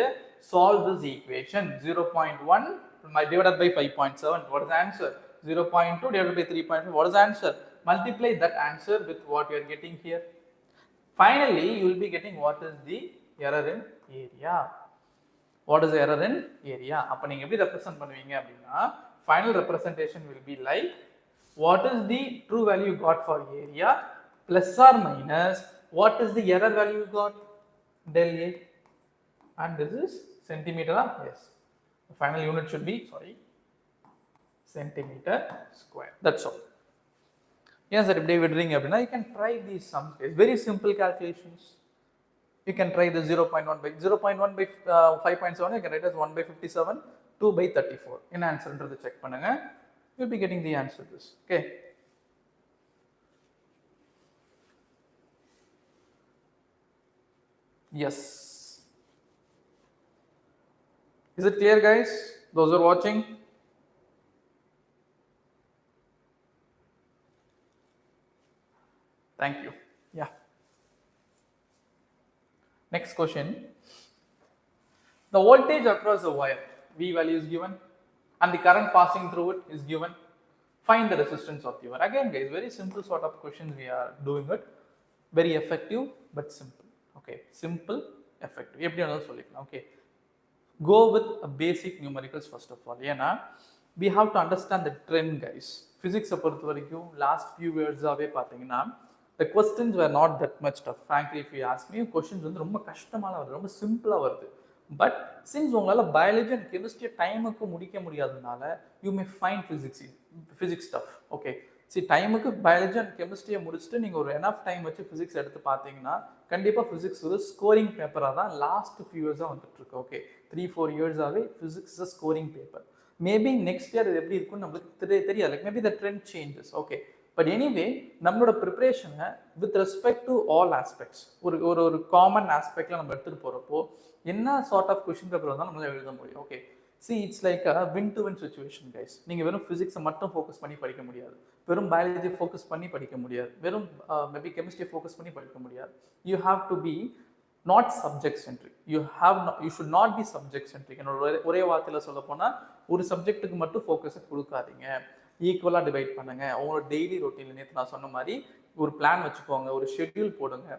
solve this equation. 0.1 divided by 5.7. What is the answer? 0.2 divided by 3.5. What is the answer? Multiply that answer with what you are getting here. Finally, you will be getting what is the error in area. What is the error in area? அப்ப நீங்க எப்படி represent பண்ணுவீங்க அப்படின்னா, final representation will be like what is the true value you got for area plus or minus what is the error value you got, del A, and this is centimeter. Yes, the final unit should be centimeter square. That's all. Yes sir, இப்படி விடுறீங்க அப்படின்னா you can try these sums. Very simple calculations. You can try the 0.1 by 5.7, you can write as 1 by 57 2 by 34. என்ன ஆன்சர்ன்றது check பண்ணுங்க. You'll be getting the answer to this. Okay. Yes. Is it clear, guys? Those who are watching? Thank you. Yeah. Next question. The voltage across the wire, V value is given, and the current passing through it is given. Find the resistance of the wire. Again, guys, very simple sort of questions we are doing it. Very effective but simple. Okay, simple, effective. எப்படி வேணாலும் சொல்லிக்கலாம். Okay. Go with a basic numericals first of all. ஏன்னா we have to understand the trend, guys. Physics பொறுத்த வரைக்கும் last few years ஆவே பார்த்தீங்கன்னா the questions were not that much tough. Frankly, if you ask me, questions வந்து ரொம்ப கஷ்டமான வருது, ரொம்ப சிம்பிளா வருது. பட் சின்ஸ் உங்களால் பயாலஜி அண்ட் கெமிஸ்ட்ரி டைமுக்கு முடிக்க முடியாததுனால you may find physics tough. Okay, சரி, டைமுக்கு பயாலஜி அண்ட் கெமிஸ்ட்ரியை முடிச்சுட்டு நீங்கள் ஒரு எனஃப் டைம் வச்சு ஃபிசிக்ஸ் எடுத்து பார்த்தீங்கன்னா கண்டிப்பாக ஃபிசிக்ஸ் ஒரு ஸ்கோரிங் பேப்பராக தான் லாஸ்ட் ஃபியூ இயர்ஸாக வந்துட்டு இருக்கு. ஓகே, 3-4 இயர்ஸாகவே physics scoring paper. Maybe next year இது எப்படி இருக்குன்னு நம்மளுக்கு தெரியாது. Like maybe the trend changes. Okay, but anyway நம்மளோட ப்ரிப்பரேஷனை with respect to all aspects ஒரு ஒரு ஒரு காமன் ஆஸ்பெக்டில் நம்ம எடுத்துகிட்டு போகிறப்போ என்ன சார்ட் ஆஃப் கொஸ்டின் பேப்பர் வந்தாலும் நம்மளால எழுத முடியும். Okay, see, it's like a win to win situation, guys. நீங்க வெறும் பிசிக்ஸை மட்டும் ஃபோக்கஸ் பண்ணி படிக்க முடியாது, வெறும் பயாலஜி ஃபோக்கஸ் பண்ணி படிக்க முடியாது, வெறும் மேபி கெமிஸ்ட்ரி ஃபோக்கஸ் பண்ணி படிக்க முடியாது. You have to be not subject centric. You should not be subject centric. என்னோட ஒரே வார்த்தையில் சொல்ல போனால் ஒரு சப்ஜெக்ட்டுக்கு மட்டும் ஃபோக்கஸை கொடுக்காதீங்க, ஈக்குவலாக டிவைட் பண்ணுங்க. அவங்களோட டெய்லி ரொட்டீனில் நேற்று நான் சொன்ன மாதிரி ஒரு பிளான் வச்சுக்கோங்க, ஒரு ஷெட்யூல் போடுங்க.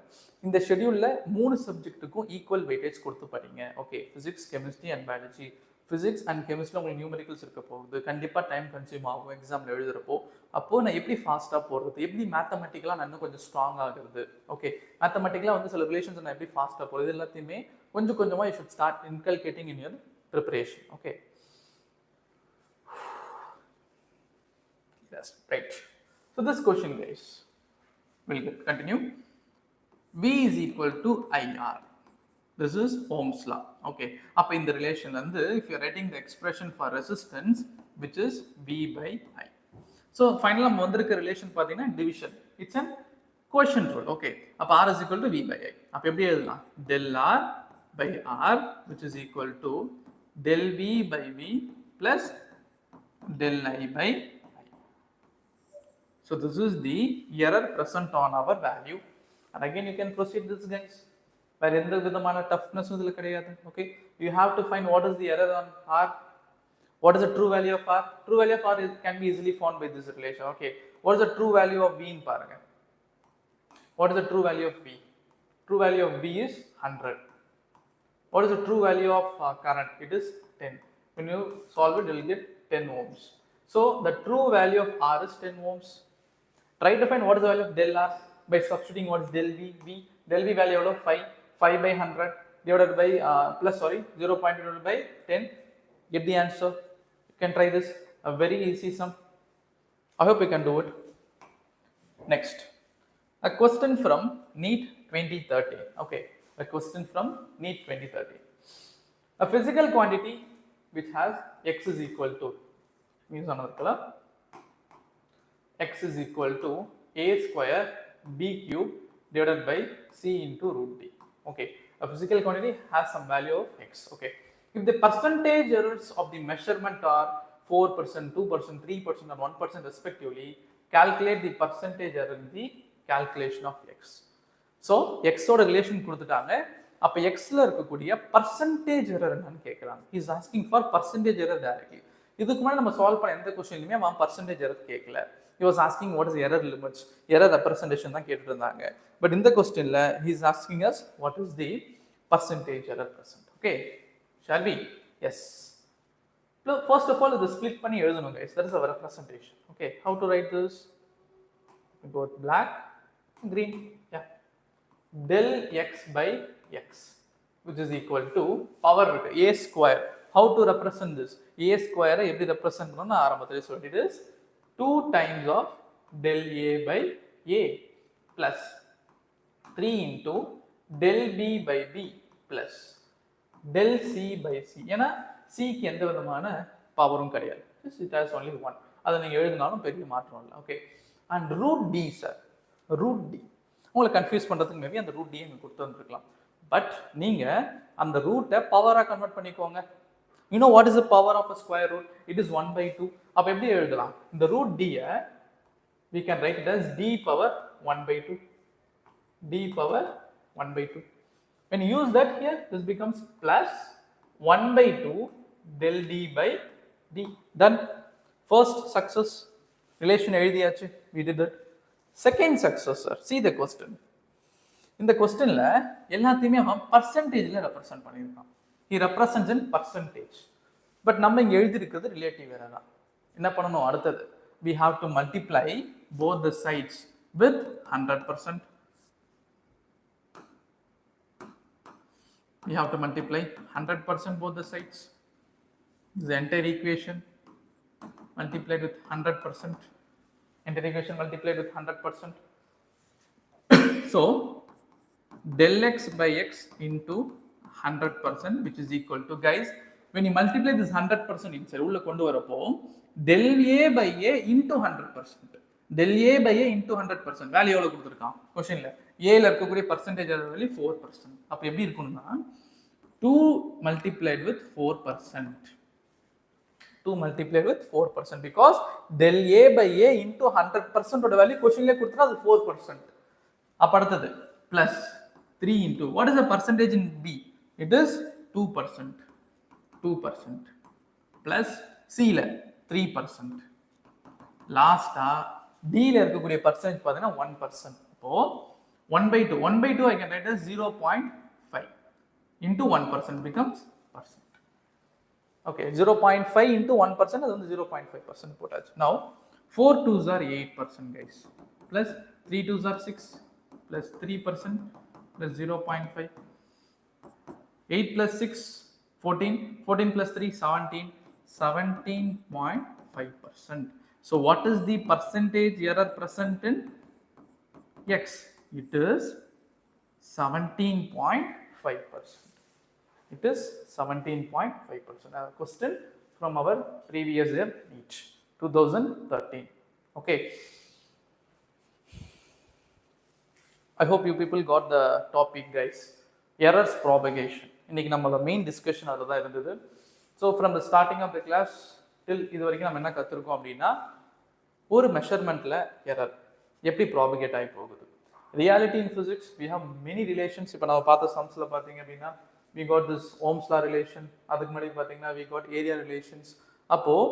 இந்த ஷெட்யூலில் 3 சப்ஜெக்ட்டுக்கும் ஈக்குவல் வெயிட்டேஜ் கொடுத்து படிங்க. Okay, physics, chemistry and biology. Physics and கெமிஸ்ட்ரியில் உங்களுக்கு நியூமெரிக்கல்ஸ் இருக்க போகுது, கண்டிப்பாக டைம் கன்சியூம் ஆகும் எக்ஸாமில் எழுதுறப்போ. அப்போது நான் எப்படி ஃபாஸ்ட்டாக போடுறது, எப்படி மேத்தமெட்டிக்கலாக நான் இன்னும் கொஞ்சம் ஸ்ட்ராங் ஆகுறது. ஓகே, மேத்தமெட்டிக்கலாக வந்து சில ரிலேஷன்ஸ் நான் எப்படி ஃபாஸ்ட்டாக போகிறது, எல்லாத்தையுமே கொஞ்சம் கொஞ்சமாக you should start inculcating in your preparation. Okay, yes, right. So this question, guys, we'll continue. V is equal to IR. This is Ohm's law. Okay, அப்போ இந்த ரிலேஷன் வந்து if you are writing the expression for resistance which is V by I. So finally நம்ம வந்திருக்க relation பார்த்தீங்கன்னா division. It's an quotient rule. Okay, அப்போ R is equal to V by I. அப்போ எப்படி எழுதலாம்? Del R by R which is equal to del V by V plus del I by I. So this is the error present on our value. And again you can proceed this, guys. வேற எந்த விதமான toughness இதில் கிடையாது. Okay, you have to find what is the error on R, what is the true value of R. True value of R can be easily found by this relation. Okay, what is the true value of வின்னு பாருங்க. What is the true value of V? True value of V is 100. What is the true value of current? It is 10. when you solve it, you will get 10 ohms. So the true value of R is 10 ohms. Try to find what is the value of del R by substituting what is del V. Del V value of 5 by 100 divided by 0.2 divided by 10. Get the answer. You can try this. A very easy sum. I hope you can do it. Next, a question from NEET 2013. Okay, a question from NEET 2013. A physical quantity which has x is equal to, means another color, x is equal to a square b cube divided by c into root d. Okay, a physical quantity has some value of x. Okay, if the percentage errors of the measurement are 4%, 2%, 3% or 1% respectively, calculate the percentage error in the calculation of x. So x ஓட relation கொடுத்துட்டாங்க. அப்ப xல இருக்கக்கூடிய percentage error என்னன்னு கேக்குறாங்க. he is asking for percentage error directly. இதுக்கு முன்னாடி நம்ம solve பண்ண எந்த क्वेश्चनலயுமே அவன் percentage error கேட்கல. he was asking what is the error limits, error representation தான் கேட்டுட்டு இருந்தாங்க. பட் இந்த क्वेश्चनல he is asking us what is the percentage error present. Okay, shall we? Yes. First of all, இது split பண்ணி எழுதணும், guys. That is our representation. Okay, how to write this? We go with black, green. Yeah, del x by x which is equal to power a square. How to represent this? A square எப்படி represent பண்ணனும்னு ஆரம்பத்திலே சொல்லிட்டு, it is 2 times of del a by a plus 3 into del b by b plus del c by c. ஏன்னா சிக்கு எந்த விதமான பவரும் கிடையாது. It has only one. அதை நீங்கள் எழுதினாலும் பெரிய மாற்றம் இல்லை. Okay. And root T sir, root T உங்களை கன்ஃபியூஸ் பண்ணுறதுக்கு மேபி அந்த ரூட் டி எங்களுக்கு கொடுத்து வந்துருக்கலாம். பட் நீங்கள் அந்த ரூட்டை பவராக கன்வெர்ட் பண்ணிக்கோங்க. You know what is the power of a square root? It is 1/2. அப்போ எப்படி எழுதலாம்? இந்த root டியை we can write it as d power 1/2. d power 1/2. When you use that here, this becomes plus 1/2 del d by d. Done. First success. Relation எழுதியாச்சு. We did it. Second success, sir. See the question. இந்த கொஸ்டின்ல எல்லாத்தையுமே அவன் பர்சன்டேஜ்ல represent பண்ணியிருக்கான். He represents in percentage. But நம்ம இங்க எழுதி இருக்கிறது ரிலேட்டிவ் வேற தான். என்ன பண்ணணும் அடுத்தது? We have to multiply both the sides with 100%. We have to multiply 100% both the sides. The entire equation multiplied with 100%. Entire equation multiplied with 100%. So del x by x into 100%, which is equal to, guys, when you multiply this 100% inside உள்ள கொண்டு வரப்போ del a by a into 100%. del a by a into 100%. Value எவ்வளவு கொடுத்திருக்கான் क्वेश्चनல? a ல இருக்கக்கூடிய percentage value 4%. அப்ப எப்படி இருக்கும்னா 2 multiplied with 4%. 2 multiplied with 4% because del a by a into 100% ஓட வேல்யூ क्वेश्चनல கொடுத்தா அது 4%. அப்ப அடுத்தது plus 3 into, what is the percentage in b? It is 2%. 2% plus c ல 3%. லாஸ்டா d ல இருக்கக்கூடிய percentage பாத்தீங்கன்னா 1%. அப்போ 1/2. 1/2 I can write as 0.5 into 1% becomes percent. Okay, 0.5 into 1%, அது வந்து 0.5% போட்டாச்சு. Now 4 2s are 8%, guys, plus 3 2s are 6 plus 3% plus 0.5. 8 plus 6 14. 14 plus 3 17. 17.5%. So what is the percentage error present in x? It is 17.5%. It is 17.5%. A question from our previous year NEET 2013. Okay. I hope you people got the topic, guys. Errors propagation. இன்னைக்கு நம்ம main discussion அதில் தான் இருந்தது. So from the starting of the class till இது வரைக்கும் நம்ம என்ன கற்றுருக்கோம் அப்படின்னா, ஒரு மெஷர்மெண்ட்டில் எரர் எப்படி ப்ராபகேட் ஆகி போகுது. Reality in physics we have many relations. இப்போ நம்ம பார்த்த சம்ஸில் பார்த்தீங்க அப்படின்னா we got this Ohm's law relation. அதுக்கு முன்னாடி பார்த்தீங்கன்னா வி காட் ஏரியா ரிலேஷன்ஸ். அப்போது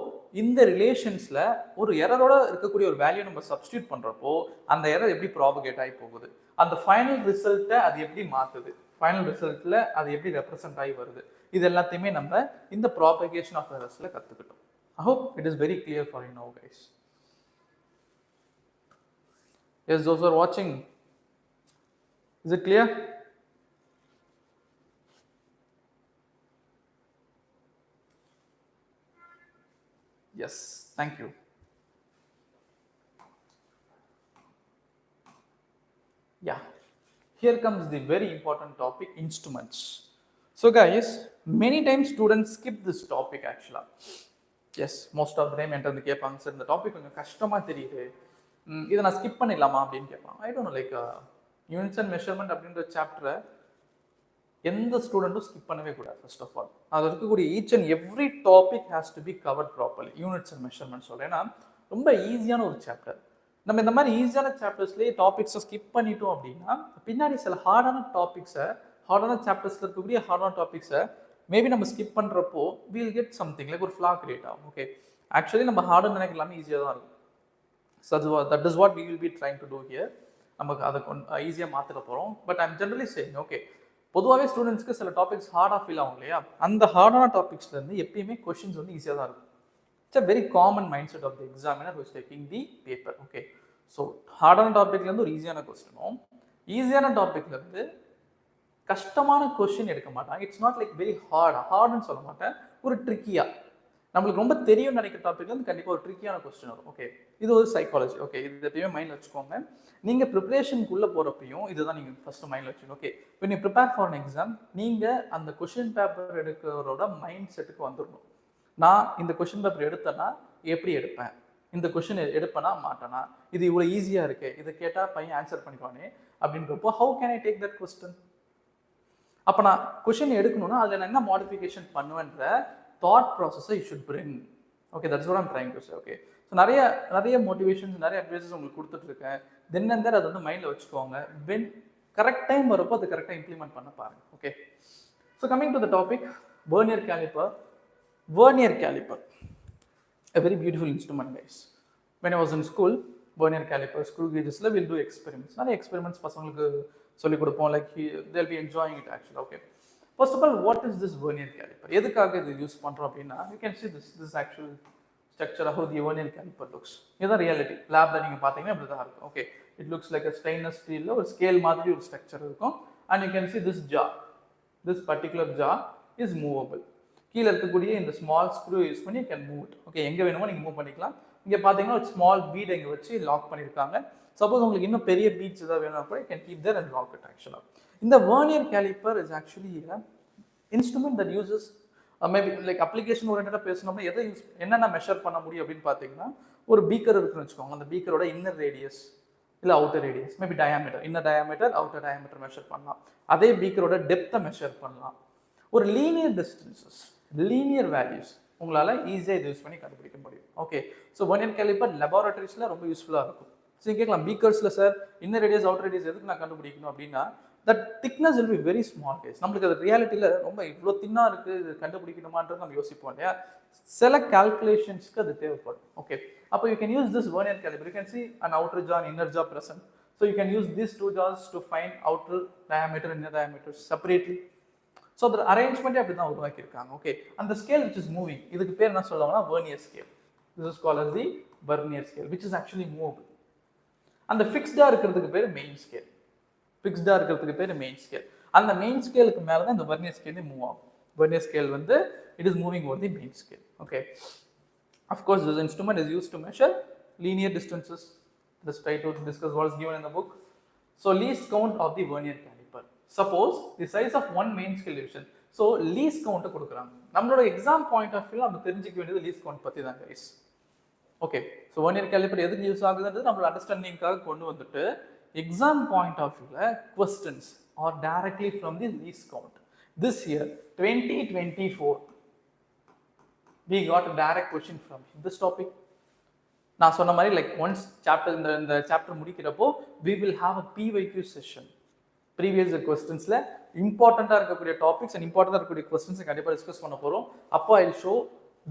இந்த ரிலேஷன்ஸில் ஒரு எரரோட இருக்கக்கூடிய ஒரு வேல்யூ நம்ம சப்ஸ்டியூட் பண்ணுறப்போ அந்த எரர் எப்படி ப்ராபகேட் ஆகி போகுது, அந்த ஃபைனல் ரிசல்ட்டை அது எப்படி மாற்றுது, ஃபைனல் ரிசல்ட்டில் அது எப்படி ரெப்ரசென்ட் ஆகி வருது, இது எல்லாத்தையுமே நம்ம இந்த ப்ராபகேஷன் ஆஃப் எரர்ஸில் கற்றுக்கிட்டோம். ஐ hope it is very clear for you now, guys. Yes, those who are watching, is it clear? Yes, thank you. Yeah, here comes the very important topic, instruments. So guys, many times students skip this topic actually. Yes, most of the time enter the கேட்பாங்க, sir இந்த topic கொஞ்சம் கஷ்டமா தெரியுது, இதை நான் skip பண்ணிடலாமா அப்படின்னு கேட்பாங்க. I don't know, like units and measurement அப்படின்ற சாப்டரை எந்த ஸ்டூடெண்ட்டும் ஸ்கிப் பண்ணவே கூடாது. ஃபர்ஸ்ட் ஆஃப் ஆல் அதில் இருக்கக்கூடிய each and every topic has to be covered properly. Units and measurement சொல்கிறேன், ஏன்னா ரொம்ப ஈஸியான ஒரு சாப்டர். நம்ம இந்த மாதிரி ஈஸியான சாப்டர்ஸ்லேயே டாபிக்ஸை ஸ்கிப் பண்ணிட்டோம் அப்படின்னா பின்னாடி சில ஹார்டான டாபிக்ஸை, ஹார்டான சாப்டர்ஸில் இருக்கக்கூடிய ஹார்டான டாபிக்ஸை மேபி நம்ம ஸ்கிப் பண்ணுறப்போ வீல் கெட் சம்திங் லைக் ஒரு ஃப்ளா கிரியேட் ஆகும். ஓகே, ஆக்சுவலி நம்ம ஹார்டுன்னு நினைக்கலாமே ஈஸியாக தான் இருக்கும். So that is what we will be trying to do here. நமக்கு அதை ஈஸியாக மாற்றிட போகிறோம். But I'm generally saying, okay, பொதுவாகவே ஸ்டூடெண்ட்ஸ்க்கு சில டாபிக்ஸ் ஹார்டாக ஃபீல் ஆகும் இல்லையா, அந்த ஹார்டான டாபிக்ஸ்லேருந்து எப்பயுமே கொஷின்ஸ் வந்து ஈஸியாக தான் இருக்கும். It's a very common mind set of the examiner who is taking the paper. Okay, so ஹார்டான டாபிக்லேருந்து ஒரு ஈஸியான கொஸ்டினும், ஈஸியான டாபிக்லேருந்து கஷ்டமான கொஸ்டின் எடுக்க மாட்டாங்க. இட்ஸ் நாட் லைக் வெரி ஹார்டுன்னு சொல்ல மாட்டேன், ஒரு ட்ரிக்கியாக நம்மளுக்கு ரொம்ப தெரியும் நினைக்கிற டாபிக் வந்து கண்டிப்பாக ஒரு ட்ரிக்கியான கொஸ்டின் வரும். ஓகே, இது ஒரு சைக்காலஜி. ஓகே, இது எப்பயுமே மைண்டில் வச்சுக்கோங்க. நீங்கள் ப்ரிப்பரேஷனுக்குள்ளே போகிறப்பையும் இதுதான் நீங்கள் ஃபஸ்ட்டு மைண்டில் வச்சுக்கணும். ஓகே, இப்போ நீ ப்ரிப்பேர் ஃபார் அன் எக்ஸாம், நீங்கள் அந்த கொஷின் பேப்பர் எடுக்கிறவரோட மைண்ட் செட்டுக்கு வந்துடணும். நான் இந்த கொஷின் பேப்பர் எடுத்தேன்னா எப்படி எடுப்பேன், இந்த கொஷின் எடுப்பேனா மாட்டேனா, இது இவ்வளோ ஈஸியாக இருக்கு, இதை கேட்டால் பையன் ஆன்சர் பண்ணிக்குவானே அப்படின்றப்போ how can I take that question? அப்போ நான் கொஷின் எடுக்கணும்னா அதில் நான் என்ன மாடிஃபிகேஷன் பண்ணுவேன்ற தாட் ப்ராசஸை you should bring. Okay, that's what I'm trying to say. Okay, so நிறைய மோட்டிவேஷன்ஸ், நிறைய அட்வைசஸ் உங்களுக்கு கொடுத்துட்ருக்கேன். தென் அண்ட் தேர் அதை வந்து மைண்டில் வச்சுக்கோங்க. வென் கரெக்ட் டைம் வரப்போ அது கரெக்டாக இம்ப்ளிமெண்ட் பண்ண பாருங்க. Okay, so coming to the topic, vernier calliper. Vernier calliper, a very beautiful instrument, guys. When I was in school, vernier caliper, screw gauges, we'll do experiments. Nare experiments பசங்களுக்கு சொல்லி கொடுப்போம். Like they'll be enjoying it actually. Okay, first of all, what is this vernier caliper? எதுக்காக இது use பண்றோம் அப்படின்னா, you can see this actual structure how the vernier caliper looks. இதுதான் reality. லேப்ல நீங்க பாத்தீங்கன்னா இப்படி தான் இருக்கும். Okay, it looks like a stainless steel ஒரு ஸ்கேல் மாதிரி ஒரு ஸ்ட்ரக்சர் இருக்கும். And you can see this jaw, this particular jaw is movable. கீழே இருக்கக்கூடிய இந்த ஸ்மால் ஸ்க்ரூ யூஸ் பண்ணி கேன் மூவ் இட். ஓகே, எங்கே வேணுமோ நீங்கள் மூவ் பண்ணிக்கலாம். இங்கே பார்த்தீங்கன்னா ஒரு ஸ்மால் பீட் இங்கே வச்சு லாக் பண்ணியிருக்காங்க. சப்போஸ் உங்களுக்கு இன்னும் பெரிய பீட்ஸ் ஏதாவது வேணும்னா கூட can keep there and lock it. ஆக்சுவலாக இந்த vernier calliper is actually instrument that uses maybe like application ஓரியன்டாக பேசணும்னா எதை யூஸ் என்னென்ன மெஷர் பண்ண முடியும் அப்படின்னு பார்த்தீங்கன்னா, ஒரு பீக்கர் இருக்குன்னு வச்சுக்கோங்க. அந்த பீக்கரோட இன்னர் ரேடியஸ் இல்லை outer radius, maybe diameter, inner diameter outer diameter measure பண்ணலாம். அதே பீக்கரோட டெப்த்தை மெஷர் பண்ணலாம். ஒரு லீனியர் டிஸ்டன்சஸ், லீனியர் வேல்யூஸ் உங்களால் ஈஸியாக இது யூஸ் பண்ணி கண்டுபிடிக்க முடியும். ஓகே, ஸோ வெர்னியர் கேலிப்பர் லெபார்டரிஸில் ரொம்ப யூஸ்ஃபுல்லாக இருக்கும். ஸோ கேட்கலாம், பீக்கர்ஸில் sir inner radius outer radius எதுக்கு நான் கண்டுபிடிக்கணும் அப்படின்னா, that thickness will be very small case. நம்மளுக்கு அது ரியாலிட்டியில் ரொம்ப இவ்வளோ தின்னாக இருக்குது, இது கண்டுபிடிக்கணுமான்றது நம்ம யோசிப்போம் இல்லையா. சில கால்குலேஷன்ஸ்க்கு அது தேவைப்படும். ஓகே, அப்போ you can use this vernier caliper. You can see an outer jaw and inner jaw present. So you can use these two jaws to find outer diameter and inner diameter separately. So அதோட அரேஞ்ச்மெண்ட்டே அப்படி தான் உருவாக்கியிருக்காங்க. Okay, அந்த scale which is moving, இதுக்கு பேர் என்ன சொல்லுவாங்கன்னா vernier scale. This is called as the vernier scale which is actually movable. அந்த ஃபிக்ஸ்டாக இருக்கிறதுக்கு பேர் மெயின் ஸ்கேல். ஃபிக்ஸ்டாக இருக்கிறதுக்கு பேர் மெயின் ஸ்கேல். அந்த மெயின் ஸ்கேலுக்கு மேலே தான் இந்த வெர்னியர் ஸ்கேலே மூவ் ஆகும். வெர்னியர் ஸ்கேல் வந்து it is moving over the main scale. Okay, of course this instrument is use to measure linear distances. Let's try to discuss what is given in the book. So least count of the vernier caliper. Suppose the size of one main scale division. So least count கொடுக்குறாங்க. நம்மளோட exam point of வியூல நம்ம தெரிஞ்சுக்க வேண்டியது least count பற்றி தான் guys. Okay, so vernier calliper எதுக்கு use ஆகுதுன்றது நம்மளோட அண்டர்ஸ்டாண்டிங்காக கொண்டு வந்துட்டு எக்ஸாம் பாயிண்ட் ஆஃப் வியூல questions are directly from the least count. This year 2024 we got a direct question from this topic. நான் சொன்ன மாதிரி லைக் ஒன்ஸ் சாப்டர் இந்த சாப்டர் முடிக்கிறப்போ we will have a PYQ session. Previous கொஸ்டின்ஸில் இம்பார்ட்டண்ட்டாக இருக்கக்கூடிய topics and இம்பார்ட்டண்டாக இருக்கக்கூடிய கொஸ்டின்ஸை கண்டிப்பாக டிஸ்கஸ் பண்ண போகிறோம். அப்போ I show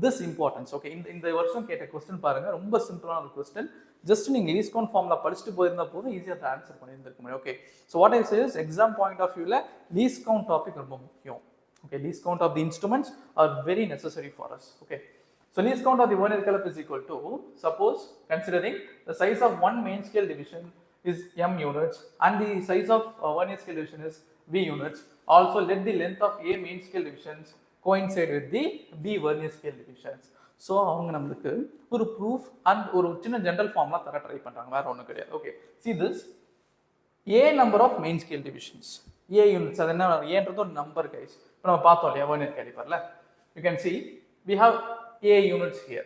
this importance. Okay, இந்த வருஷம் கேட்ட கொஸ்டின் பாருங்கள், ரொம்ப சிம்பிளான ஒரு கொஸ்டின். ஜஸ்ட் நீங்கள் லீஸ்ட் கவுண்ட் ஃபார்மில் படிச்சுட்டு போயிருந்தா போதும், ஈஸியாக அதை ஆன்சர் பண்ணியிருந்திருக்க முடியும். Okay, so what I say is exam point of வியூவில் லீஸ்ட் கவுண்ட் டாபிக் ரொம்ப முக்கியம். Okay, least count of the instruments are very necessary for us. Okay, so least count of the vernier caliper is equal to, suppose considering the size of one main scale division is m units and the size of vernier scale division is v units. Also let the length of a main scale divisions coincide with the b vernier scale divisions. So அவங்க நமக்கு ஒரு proof and ஒரு சின்ன general formula தர try பண்றாங்க, வேற ஒண்ணும் கிடையாது. Okay, see this a number of main scale divisions, a units, அது என்ன ஏன்றது ஒரு நம்பர் கைஸ். இப்போ நம்ம பார்த்தோம் இல்லையா vernier caliperல, you can see we have a units here.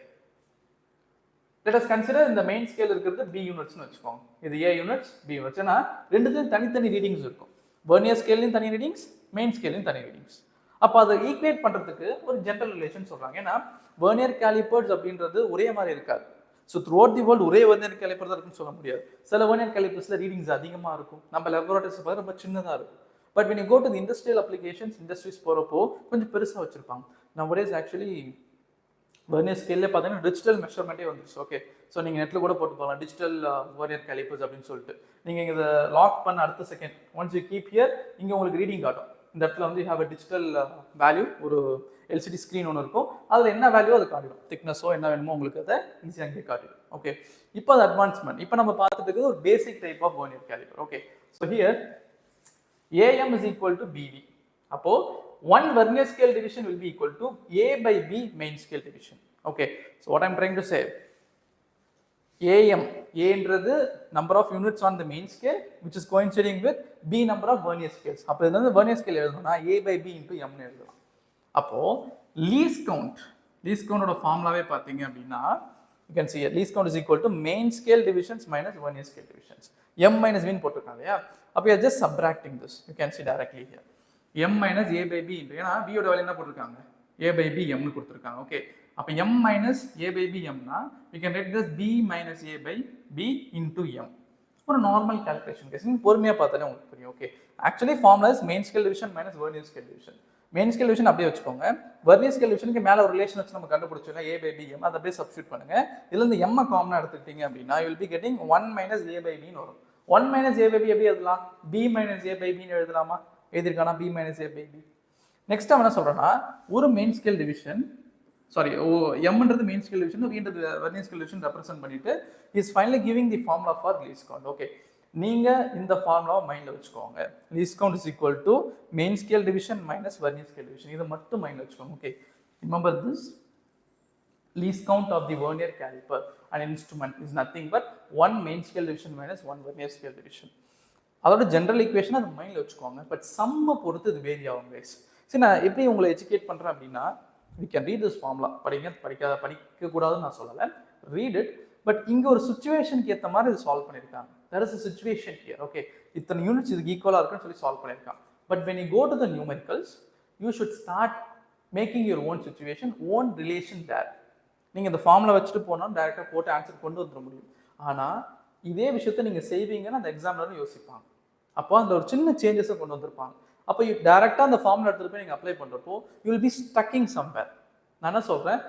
Let us consider இந்த மெயின் ஸ்கேல் இருக்கிறது b units னு வெச்சுக்கோங்க. இது a units b units. ஏனா ரெண்டுத்துலயும் தனித்தனி ரீடிங்ஸ் இருக்கும். வெர்னியர் ஸ்கேல்லையும் தனி ரீடிங்ஸ், மெயின் ஸ்கேல்லையும் தனி ரீடிங்ஸ். அப்ப அதை ஈக்குவேட் பண்றதுக்கு ஒரு ஜெனரல் ரிலேஷன் சொல்றாங்க. ஏனா வெர்னியர் கேலிப்பர்ஸ் அப்படின்றது ஒரே மாதிரி இருக்காது. ஸோ த்ரூஅவுட் தி வேர்ல்டு ஒரே வெர்னியர் கேலிப்பர் தான் இருக்குன்னு சொல்ல முடியாது. சில வெர்னியர் கேலிப்பர்ஸ்ல ரீடிங்ஸ் அதிகமாக இருக்கும், நம்ம லெபரட்டரிஸ் பார்த்து ரொம்ப சின்னதாக இருக்கும். But when you go to the industrial applications, industries போகிறப்போ கொஞ்சம் பெருசாக வச்சிருப்பாங்க. nowadays actually வெர்னியர் ஸ்கேல்லே பார்த்தீங்கன்னா டிஜிட்டல் மெஷர்மெண்ட்டே வந்துருச்சு. ஓகே, ஸோ நீங்கள் நெட்டில் கூட போட்டு போகலாம் டிஜிட்டல் வெர்னியர் கேலிப்பர்ஸ் அப்படின்னு சொல்லிட்டு. நீங்கள் இதை லாக் பண்ண அடுத்த second once you keep here, இங்கே உங்களுக்கு ரீடிங் காட்டும். இந்த இடத்துல வந்து you have a digital value, ஒரு எல்சிடி ஸ்க்ரீன் ஒன்று இருக்கும், அதில் என்ன வேல்யூ அது காட்டிடும், திக்னஸோ என்ன வேணுமோ உங்களுக்கு அதை ஈஸியாக அங்கே காட்டிடும். ஓகே, இப்போ அது அட்வான்ஸ்மெண்ட். இப்போ நம்ம பார்த்துட்டு இருக்கிறது ஒரு basic type of vernier calliper. Okay, so here AM is equal to BD. அப்போ one vernier scale division will be equal to A by B main scale division. Okay, so what I'm trying to say, AM, A என்றது number of units on the main scale which is coinciding with B number of vernier scales. அப்போ இது வந்து vernier scale எழுதணும்னா A by B into M னு எழுதலாம். அப்போ least count ஓட ஃபார்முலாவே பார்த்தீங்க அப்படின்னா you can see least count is equal to main scale divisions minus vernier scale divisions. M minus V னு போட்டுருக்காங்க இல்லையா? அப்போ you are just subtracting this. You can see directly here. M minus A by B into, ஏன்னா B யோட value என்ன போட்டுருக்காங்க? A by B M னு கொடுத்துருக்காங்க. ஓகே, அப்போ M minus A by B M னா we can write this B minus A by B into M. ஒரு normal calculation case, நீங்கள் பொறுமையாக பார்த்தாலே உங்களுக்கு புரியும். Okay, actually formula is main scale division minus vernier scale division. Main scale division அப்படியே வச்சுக்கோங்க, vernier scale டிவிஷனுக்கு மேலே ஒரு ரிலேஷன் வச்சு நம்ம கண்டுபிடிச்சோம் A by B M, அதை அப்படியே சப்ஸ்டியூட் பண்ணுங்க. இதுல இருந்து M காமனாக எடுத்துக்கிட்டீங்க அப்படின்னா you will be getting 1 minus A by B னு வரும். 1 minus A by B எப்படி எழுதலாம்? B minus A by B னு எழுதலாமா? எழுதிருக்கானா B minus A by B. Next அவன் என்ன சொல்றேன்னா, ஒரு மெயின் ஸ்கேல் டிவிஷன், சாரி எம்ன்றது மெயின் ஸ்கேல் டிவிஷன், வீன்றது வெர்னியர் ஸ்கேல் டிவிஷன் ரெப்ரசென்ட் பண்ணிட்டு is finally giving the formula for least count. Okay, நீங்க இந்த ஃபார்முலாவை மைண்ட்ல வச்சுக்கோங்க. Least count is equal to main scale division minus vernier scale division. இதை மட்டும் மைண்ட்ல வச்சுக்கோங்க. Okay, remember this, least count of the vernier caliper an instrument is nothing but 1 main scale division minus 1 vernier scale division. அதோட general equation அதை மைண்ட்ல வச்சுக்கோங்க. But சம்மை பொறுத்து இது வேரி ஆகும் கைஸ். சரி, நான் எப்படி உங்களை எஜுகேட் பண்றேன் அப்படின்னா, we can read this formula. படிக்க கூடாதுன்னு நான் சொல்லலை, read it. பட் இங்க ஒரு சுச்சுவேஷனுக்கு ஏற்ற மாதிரி இது சால்வ் பண்ணியிருக்காங்க. there is a situation here. Okay, இத்தனை யூனிட்ஸ் இதுக்கு ஈக்குவலா இருக்குன்னு சொல்லி சால்வ் பண்ணியிருக்காங்க. But when you go to the numericals, you should start making your own situation, own relation there. நீங்க இந்த ஃபார்முலா வச்சுட்டு போனா டைரக்டா போட்டு ஆன்சர் கொண்டு வந்துட முடியும். ஆனா இதே விஷயத்தை நீங்க செய்வீங்கன்னா அந்த எக்ஸாம்லரும் யோசிப்பாங்க. அப்போ அந்த ஒரு சின்ன சேஞ்சஸை கொண்டு வந்திருப்பாங்க. அப்போ டைரக்டா அந்த ஃபார்முலா எடுத்துட்டு போய் நீங்க அப்ளை பண்றப்போ யூ வில் பி ஸ்டக்கிங் சம்வேர். நான் என்ன சொல்றேன்,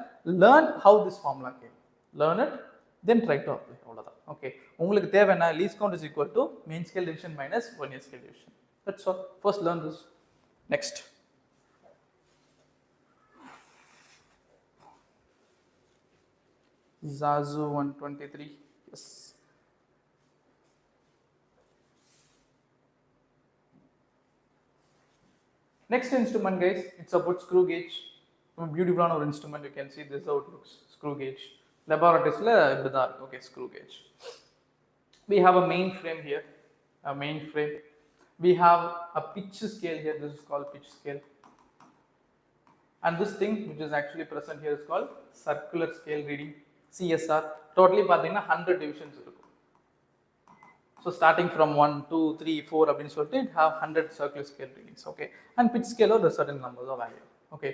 learn how this formula game, learn it, then try to apply. அவ்வளவுதான். ஓகே, உங்களுக்கு தேவை என்ன, least count is equal to main scale division minus vernier scale division. That's all. First learn this. Next, Zazu 123. Yes. Next instrument, guys, it's about screw gauge. Beautiful on our instrument. You can see this how it looks. Screw gauge. Laboratories la ibda irukku. Okay, screw gauge. We have a main frame here. A main frame. We have a pitch scale here. This is called pitch scale. And this thing which is actually present here is called circular scale reading. CSR. Totally பார்த்தீங்கன்னா 100 divisions இருக்கும். So starting from 1, 2, 3, 4 அப்படின்னு சொல்லிட்டு it have 100 circular scale readings. Okay, and pitch scale or the certain numbers of value. Okay,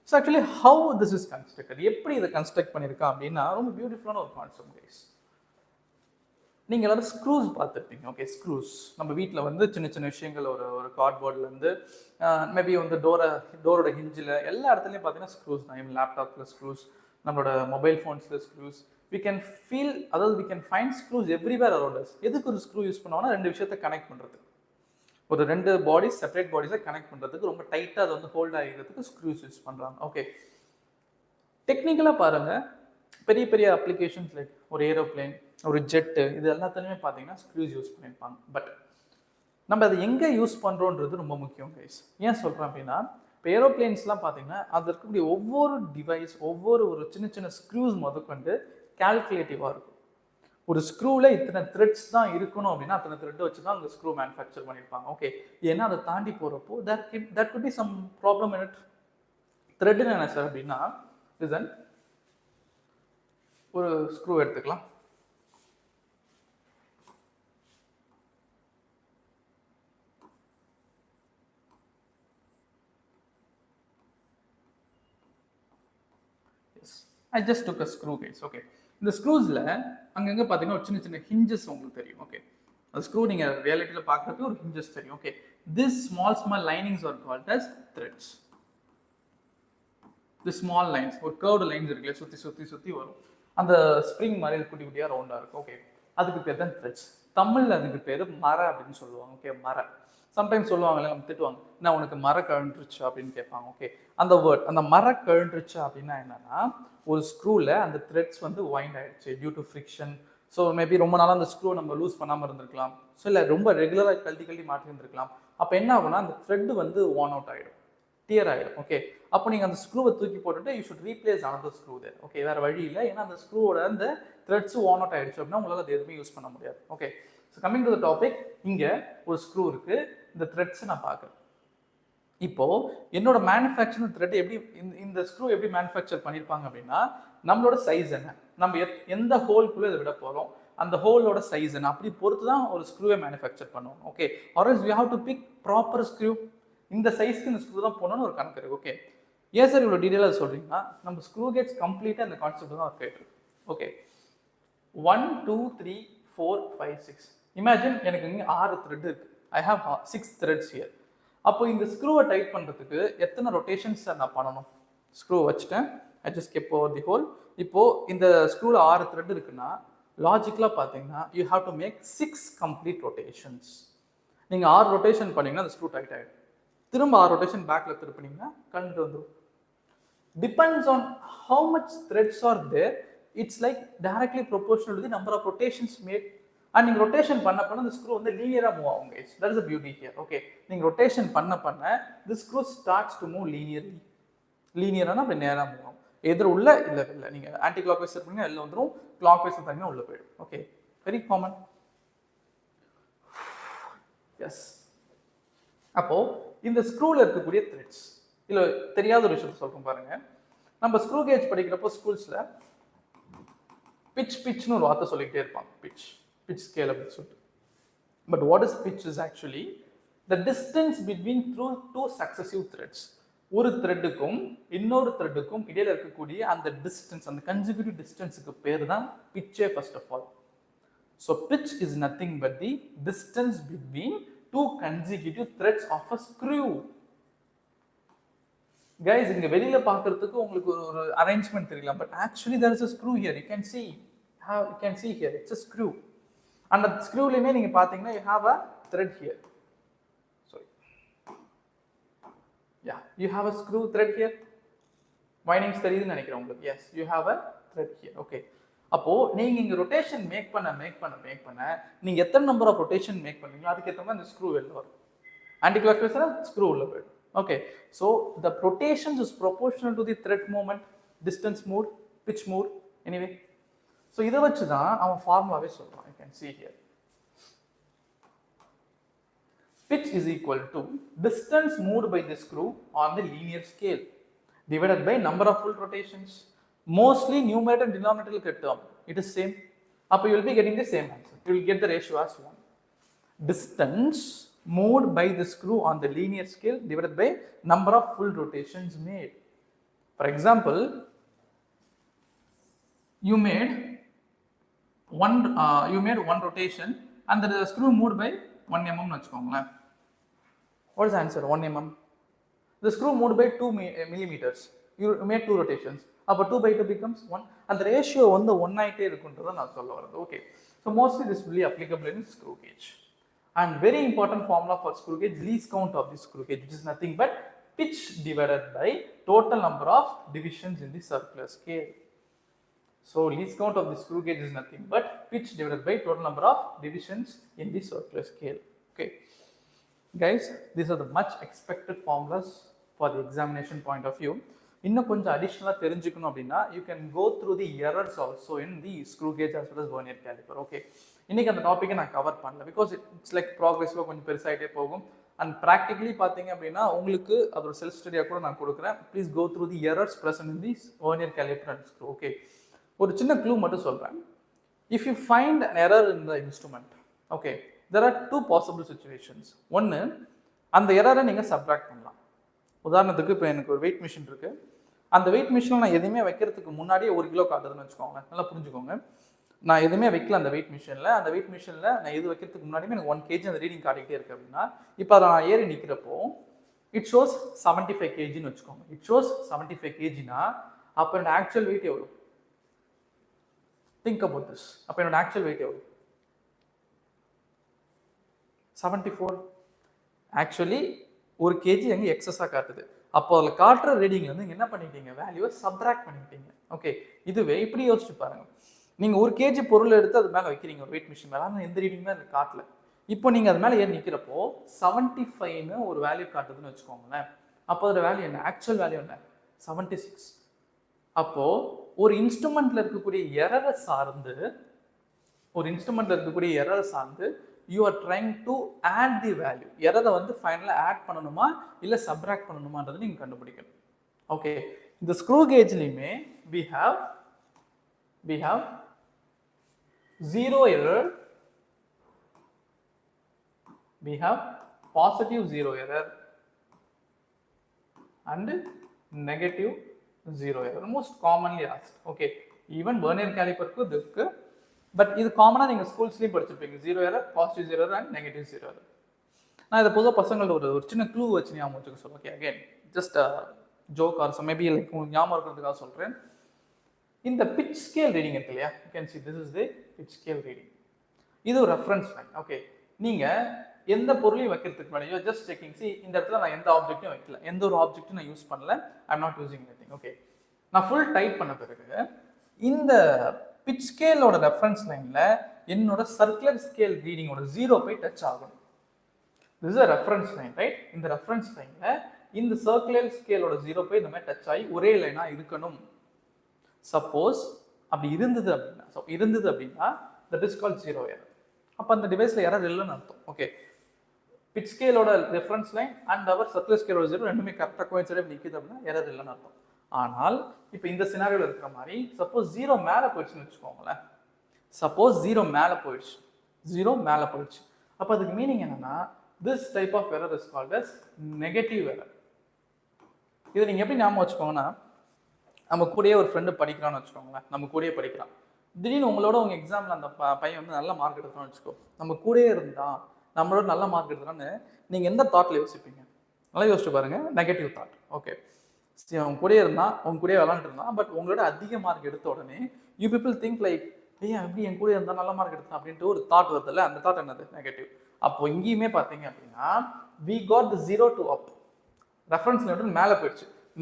so actually how this is constructed, எப்படி இதை construct பண்ணியிருக்கா அப்படின்னா ரொம்ப பியூட்டிஃபுல்லான ஒரு கான்செப்ட் கைஸ். நீங்க எல்லாரும் ஸ்க்ரூஸ் பார்த்துருப்பீங்க. ஓகே, ஸ்க்ரூஸ் நம்ம வீட்டில் வந்து சின்ன சின்ன விஷயங்கள், ஒரு கார்ட்போர்ட்லேருந்து மேபி வந்து டோரோட ஹிஞ்சில் எல்லா இடத்துலையும் பார்த்தீங்கன்னா ஸ்க்ரூஸ் தான். even லேப்டாப்பில் ஸ்க்ரூஸ், நம்மளோட மொபைல் ஃபோன்ஸில் ஸ்க்ரூஸ், we can feel, அதாவது we can find screws everywhere around us. எதுக்கு ஒரு ஸ்க்ரூ யூஸ் பண்ணுவோம்னா ரெண்டு விஷயத்தை கனெக்ட் பண்ணுறதுக்கு, ஒரு ரெண்டு பாடிஸ் செப்பரேட் பாடிஸை கனெக்ட் பண்ணுறதுக்கு, ரொம்ப டைட்டாக அதை வந்து ஹோல்ட் ஆகிக்கிறதுக்கு ஸ்க்ரூஸ் யூஸ் பண்ணுறாங்க. ஓகே, டெக்னிக்கலாக பாருங்கள், பெரிய பெரிய அப்ளிகேஷன்ஸ் லைக் ஒரு ஏரோப்ளேன், ஒரு ஜெட்டு, இது எல்லாத்துலேயுமே பார்த்தீங்கன்னா ஸ்க்ரூஸ் யூஸ் பண்ணியிருப்பாங்க. பட் நம்ம அதை எங்கே யூஸ் பண்ணுறோன்றது ரொம்ப முக்கியம் கைஸ். ஏன் சொல்கிறேன் அப்படின்னா, இப்போ ஏரோப்ளேன்ஸ்லாம் பார்த்தீங்கன்னா அதில் இருக்கக்கூடிய ஒவ்வொரு டிவைஸ், ஒரு சின்ன சின்ன ஸ்க்ரூஸ் முதற்கொண்டு கால்குலேட்டிவாக இருக்கும். ஒரு ஸ்க்ரூவில் இத்தனை த்ரெட்ஸ் தான் இருக்கணும் அப்படின்னா அத்தனை த்ரெட் வச்சு தான் அந்த ஸ்க்ரூ மேனுஃபேக்சர் பண்ணியிருப்பாங்க. ஓகே, ஏன்னா அதை தாண்டி போகிறப்போ that could be some problem in it. த்ரெட்னு என்ன சார் அப்படின்னா, லிசன், ஒரு ஸ்க்ரூ எடுத்துக்கலாம். I just took a screw guys. Okay, இந்த ஸ்க்ரூஸ்ல அங்கங்க பாத்தீங்கன்னா ஒரு சின்ன சின்ன ஹிஞ்சஸ் உங்களுக்கு தெரியும். ஓகே, அந்த ஸ்க்ரூ நீங்க ரியாலிட்டியில பார்க்கறதுக்கு ஒரு ஹிஞ்சஸ் தெரியும். Okay, this small linings are called as threads. the small lines, ஒரு கர்வ்டு லைன்ஸ் இருக்குல்ல, சுத்தி வரும். அந்த ஸ்ப்ரிங் மாதிரி குட்டி குட்டியா ரவுண்டா இருக்கும். ஓகே, அதுக்கு பேர் தான் threads. தமிழ்ல அதுக்கு பேர் மர அப்படின்னு சொல்லுவாங்க. ஓகே, மர. சம்டைம்ஸ் சொல்லுவாங்கல்ல, நம்ம திட்டுவாங்க, நான் உனக்கு மர கழண்டுருச்சு அப்படின்னு கேட்பாங்க. ஓகே, அந்த வேர்ட், அந்த மர கழண்டுருச்சு அப்படின்னா என்னன்னா, ஒரு ஸ்க்ரூவில் அந்த த்ரெட்ஸ் வந்து வைண்ட் ஆயிடுச்சு due to friction. So maybe ரொம்ப நாளாக அந்த ஸ்க்ரூ நம்ம லூஸ் பண்ணாமல் இருந்திருக்கலாம். ஸோ இல்லை ரொம்ப ரெகுலராக கழட்டி மாட்டி இருந்திருக்கலாம். அப்போ என்ன ஆகும்னா அந்த த்ரெட் வந்து வார்ன் அவுட் ஆகிடும். டியர் ஆகிடும். ஓகே, அப்போ நீங்கள் அந்த ஸ்க்ரூவை தூக்கி போட்டுட்டு you should replace another screw there. Okay, வேறு வழி இல்லை. ஏன்னா அந்த ஸ்க்ரூவோட அந்த த்ரெட்ஸும் வார்ன் அவுட் ஆகிடுச்சு அப்படின்னா உங்களால் அது எதுவுமே யூஸ் பண்ண முடியாது. Okay, so coming to the topic, இங்கே ஒரு ஸ்க்ரூ இருக்குது, இந்த த்ரெட்ஸை நான் பார்க்குறேன். இப்போ என்னோட மேனுஃபேக்சரிங் த்ரெட் எப்படி இந்த ஸ்க்ரூ எப்படி மேனுஃபேக்சர் பண்ணியிருப்பாங்க அப்படின்னா, நம்மளோட சைஸ் என்ன, நம்ம எந்த ஹோல்குள்ளே இதை விட போகிறோம், அந்த ஹோலோட சைஸ் என்ன, அப்படி பொறுத்து தான் ஒரு ஸ்க்ரூவை மேனுஃபேக்சர் பண்ணுவோம். Okay, or else we have to pick proper screw. இந்த சைஸ்க்கு இந்த ஸ்க்ரூ தான் போகணும்னு ஒரு கணக்கு இருக்கு. ஓகே, ஏன் சார் இவ்வளோ டீட்டெயிலாக சொல்கிறீங்கன்னா, நம்ம ஸ்க்ரூ கேஜ் கம்ப்ளீட்டாக இந்த கான்செப்ட் தான் ஒர்க் ஆகிட்டு இருக்கு. ஓகே, 1 2 3 4 5 6. இமேஜின் எனக்கு இங்கே 6 த்ரெட் இருக்கு. I have 6 threads here. அப்போ இந்த ஸ்க்ரூவை டைட் பண்ணுறதுக்கு எத்தனை ரொட்டேஷன்ஸ் நான் பண்ணணும்? ஸ்க்ரூ வச்சுட்டேன், I just keep over the hole. இப்போது இந்த ஸ்க்ரூவில் 6 த்ரெட் இருக்குன்னா லாஜிக்கலாக பார்த்தீங்கன்னா you have to make 6 complete rotations. நீங்கள் 6 ரொட்டேஷன் பண்ணிங்கன்னா அந்த ஸ்க்ரூ டைட் ஆகிடும். திரும்ப 6 ரொட்டேஷன் பேக்கில் திருப்பினீங்கன்னா கழண்டு வந்துடும். Depends on how much threads are there. It's like directly proportional to the number of rotations made. And நீங்கள் ரொட்டேஷன் பண்ண இந்த ஸ்க்ரூ வந்து லீனியராக மூவ் ஆகும் guys. That is the beauty here. Okay, நீங்கள் ரொட்டேஷன் பண்ண the screw starts to move linearly. லீனியரானா அப்படி நேராக மூவ் ஆகும். எதிர உள்ள இல்லை இல்லை, நீங்கள் ஆன்டி கிளாக் வைஸ் இருப்பீங்கன்னா எல்லாம் வந்துடும், கிளாக் வைஸ் பார்த்தீங்கன்னா உள்ள போயிடும். Okay, very common. எஸ், அப்போ இந்த ஸ்க்ரூவில் இருக்கக்கூடிய த்ரெட்ஸ் இல்லை தெரியாத ஒரு விஷயத்தை சொல்கிறோம் பாருங்க. நம்ம ஸ்க்ரூ கேஜ் படிக்கிறப்போ ஸ்கூல்ஸில் பிட்ச்னு ஒரு வார்த்தை சொல்லிக்கிட்டே இருப்பாங்க. pitch scale அப்படின்னு சொல்லிட்டு. But what is pitch is actually the distance between two successive threads. ஒரு த்ரெட்டுக்கும் இன்னொரு த்ரெட்டுக்கும் இடையில இருக்கக்கூடிய அந்த டிஸ்டன்ஸ், அந்த கன்சிக்யூட்டிவ் டிஸ்டன்ஸுக்கு பேர் தான் பிட்சே first of all. So pitch is nothing but the distance between two consecutive threads of a screw. Guys, இங்க வெளியில பார்க்கறதுக்கு உங்களுக்கு ஒரு அரேஞ்ச்மெண்ட் தெரியலாம், but actually there is a screw here. You can see here it's a screw. And the screwலையுமே நீங்க பாத்தீங்கன்னா you have a thread here. You have a screw thread here. Windings தெரியுதுன்னு நினைக்கிறேன் உங்களுக்கு. Yes, you have a thread here. Okay, அப்போ நீங்க இங்க rotation make பண்ண நீங்க எத்தனை நம்பர் ஆஃப் ரொட்டேஷன் மேக் பண்றீங்களோ அதுக்கு ஏத்த மாதிரி இந்த ஸ்க்ரூ வெளில வரும். ஆன்டி கிளாக் வைஸ்னா ஸ்க்ரூ உள்ள போயிடும். Okay, so the rotation is proportional to the thread movement, distance moved, pitch moved. Anyway, so இதை வச்சு தான் அவன் ஃபார்முலாவே சொல்றான். You can see here. Pitch is equal to distance moved by the screw on the linear scale divided by number of full rotations. Mostly numerator and denominator term, it is same. Up you will be getting the same answer. You will get the ratio as 1. Distance moved by the screw on the linear scale divided by number of full rotations made. For example, you made one rotation and the screw moved by 1 mm வச்சுக்கோங்களேன். What is the answer? 1 mm. The screw moved by 2 millimeters. You made 2 rotations. அப்போ 2 by 2 becomes 1. அந்த ratio வந்து 1 ஆகிட்டே இருக்குன்றதை நான் சொல்ல வரது. Okay, so mostly this will be applicable in screw gauge. And very important formula for screw gauge, least count of the screw gauge, which is nothing but pitch divided by total number of divisions in the circular scale. So least count of the screw gauge is nothing but pitch divided by total number of divisions in the circular scale. Okay, guys, these are the much expected formulas for the examination point of view. இன்னும் கொஞ்சம் அடிஷ்னலாக தெரிஞ்சுக்கணும் அப்படின்னா you can go through the errors also in the screw gauge as well as vernier caliper. Okay, இன்னைக்கு அந்த டாப்பிக்கை நான் cover பண்ணல பிகாஸ் இட்ஸ் லைக் ப்ராக்ரெசிவாக கொஞ்சம் பெருசாகிட்டே போகும். அண்ட் ப்ராக்டிகலி பார்த்தீங்க அப்படின்னா உங்களுக்கு அதோட செல்ஃப் ஸ்டடியாக கூட நான் கொடுக்குறேன். Please go through the errors present in the vernier caliper and screw. ஓகே, ஒரு சின்ன க்ளூ மட்டும் சொல்கிறேன். If you find an error in the instrument, okay, there are 2 possible situations. ஒன்று, அந்த எரரை நீங்கள் சப்ட்ராக்ட் பண்ணலாம். உதாரணத்துக்கு இப்போ எனக்கு ஒரு வெயிட் மிஷின் இருக்குது. அந்த வெயிட் மிஷினில் நான் எதுவுமே வைக்கிறதுக்கு முன்னாடியே 1 கிலோ காட்டுதுன்னு வச்சுக்கோங்க. நல்லா புரிஞ்சுக்கோங்க. நான் எதுவுமே வைக்கல அந்த வெயிட் மிஷினில் நான் எது வைக்கிறதுக்கு முன்னாடியுமே எனக்கு 1 kg அந்த ரீடிங் காட்டிக்கிட்டே இருக்கு அப்படின்னா, இப்போ அதை நான் ஏறி நிற்கிறப்போ இட் ஷோஸ் 75 kgன்னு வச்சுக்கோங்க. இட் ஷோஸ் 75 kgனா அப்போ என்னோட ஆக்சுவல் வெயிட் எவ்வளோ? Think about this. அப்போ என்னோட ஆக்சுவல் வெயிட் எவ்வளோ? 74. ஆக்சுவலி 1 kg எங்கே எக்ஸஸாக காட்டுது. அப்போ அதில் காட்டுற ரீடிங் வந்து என்ன பண்ணிட்டீங்க? வேல்யூவை சப்ட்ராக்ட் பண்ணிட்டீங்க. ஓகே, இதுவே இப்படி யோசிச்சு பாருங்க. நீங்கள் 1 kg பொருள் எடுத்து அது மேலே வைக்கிறீங்க ஒரு வெயிட் மிஷின் மேலே, ஆனால் எந்த ரீடிங்குமே அதில் காட்டல. இப்போ நீங்கள் அது மேலே ஏறி நிற்கிறப்போ 75ன்னு ஒரு வேல்யூ காட்டுதுன்னு வச்சுக்கோங்களேன். அப்போ அதோட வேல்யூ என்ன, ஆக்சுவல் வேல்யூ என்ன, 76. அப்போ ஒரு இன்ஸ்ட்ருமெண்ட்ல இருக்கக்கூடிய எரரை சார்ந்து you are trying to add the value. எரரை வந்து ஃபைனலாக ஆட் பண்ணணுமா இல்லை சப்ராக்ட் பண்ணணுமான்றது நீங்கள் கண்டுபிடிக்கணும். ஓகே, இந்த screw கேஜ்லையுமே we have zero error, we have positive zero error and negative zero error, most commonly asked. Okay, even vernier caliper ku idukku, but இது காமனா நீங்க ஸ்கூல்ஸ்லயும் படிச்சிருப்பீங்க, zero error, positive zero error and negative zero error. நான் இதை பொதுவாக பசங்களோட ஒரு சின்ன க்ளூ வச்சு ஞாபகம் வச்சுக்க சொல்லுவேன். Okay, again just joke or maybe like உங்களுக்கு ஞாபகம் இருக்கிறதுக்காக சொல்கிறேன். இந்த பிட்ச் ஸ்கேல் ரீடிங் இருக்கு இல்லையா, you can see this is the pitch scale reading. இது ஒரு ரெஃபரன்ஸ் லைன். ஓகே, நீங்கள் எந்த பொருளையும் வைக்கிறதுக்கு முன்னாடி ஜஸ்ட் செக்கிங். சி, இந்த இடத்துல நான் எந்த ஆப்ஜெக்ட்டும் வைக்கல, எந்த ஒரு ஆப்ஜெக்ட்டும் நான் யூஸ் பண்ணல, ஐ am not using anything. Okay, நான் ஃபுல் டைப் பண்ண பிறகு இந்த பிட்ச் ஸ்கேலோட ரெஃபரன்ஸ் லைனில் என்னோட சர்க்குலர் ஸ்கேல் ரீடிங்கோட 0 போய் டச் ஆகணும். This is a reference line, right? இந்த ரெஃபரன்ஸ் லைன்ல இந்த சர்க்குலர் ஸ்கேலோட 0 போய் இந்த மாதிரி டச் ஆகி ஒரே லைனா இருக்கணும். சப்போஸ் அப்படி இருந்தது அப்படின்னா that is called zero error. அப்ப அந்த டிவைஸ்ல எரர் இல்லைன்னு அர்த்தம். ஓகே, பிட்ச் ஸ்கேலோட reference line and our circular ஸ்கேலோட 0 ரெண்டுமே கரெக்டாக கோயின்சைடாக நிற்குது அப்படின்னா எரர் இல்லைன்னு அர்த்தம். ஆனால் இப்போ இந்த சினாரியோல இருக்கிற மாதிரி சப்போஸ் 0 மேலே போயிடுச்சுன்னு வச்சுக்கோங்களேன். சப்போஸ் 0 மேலே போயிடுச்சு, அப்போ அதுக்கு மீனிங் என்னன்னா this type of error is called as negative error. இதை நீங்கள் எப்படி ஞாபகம் வச்சுக்கோங்கன்னா, நம்ம கூடயே ஒரு ஃப்ரெண்டு படிக்கிறான்னு வச்சுக்கோங்களேன், நம்ம கூடயே படிக்கிறான். திடீர்னு உங்களோட உங்கள் எக்ஸாமில் அந்த பையன் வந்து நல்ல மார்க் எடுத்தான்னு வச்சுக்கோ, நம்ம கூடயே இருந்தான், நம்மளோட நல்ல மார்க் எடுத்தான்னு நீங்கள் எந்த தாட்டில் யோசிப்பீங்க? நல்லா யோசிச்சு பாருங்க, நெகட்டிவ் தாட். ஓகே, அவன் கூடயே இருந்தான், அவங்க கூடயே விளாண்டுட்டு இருந்தான், பட் உங்களோட அதிக மார்க் எடுத்த உடனே யூ பீப்புள் திங்க் லைக், ஏன் எப்படி என் கூட இருந்தால் நல்ல மார்க் எடுத்தான் அப்படின்ட்டு ஒரு தாட் வருதுல்ல, அந்த தாட் என்னது, நெகட்டிவ். அப்போ இங்கேயுமே பார்த்தீங்க அப்படின்னா we got the 0 to up, reference line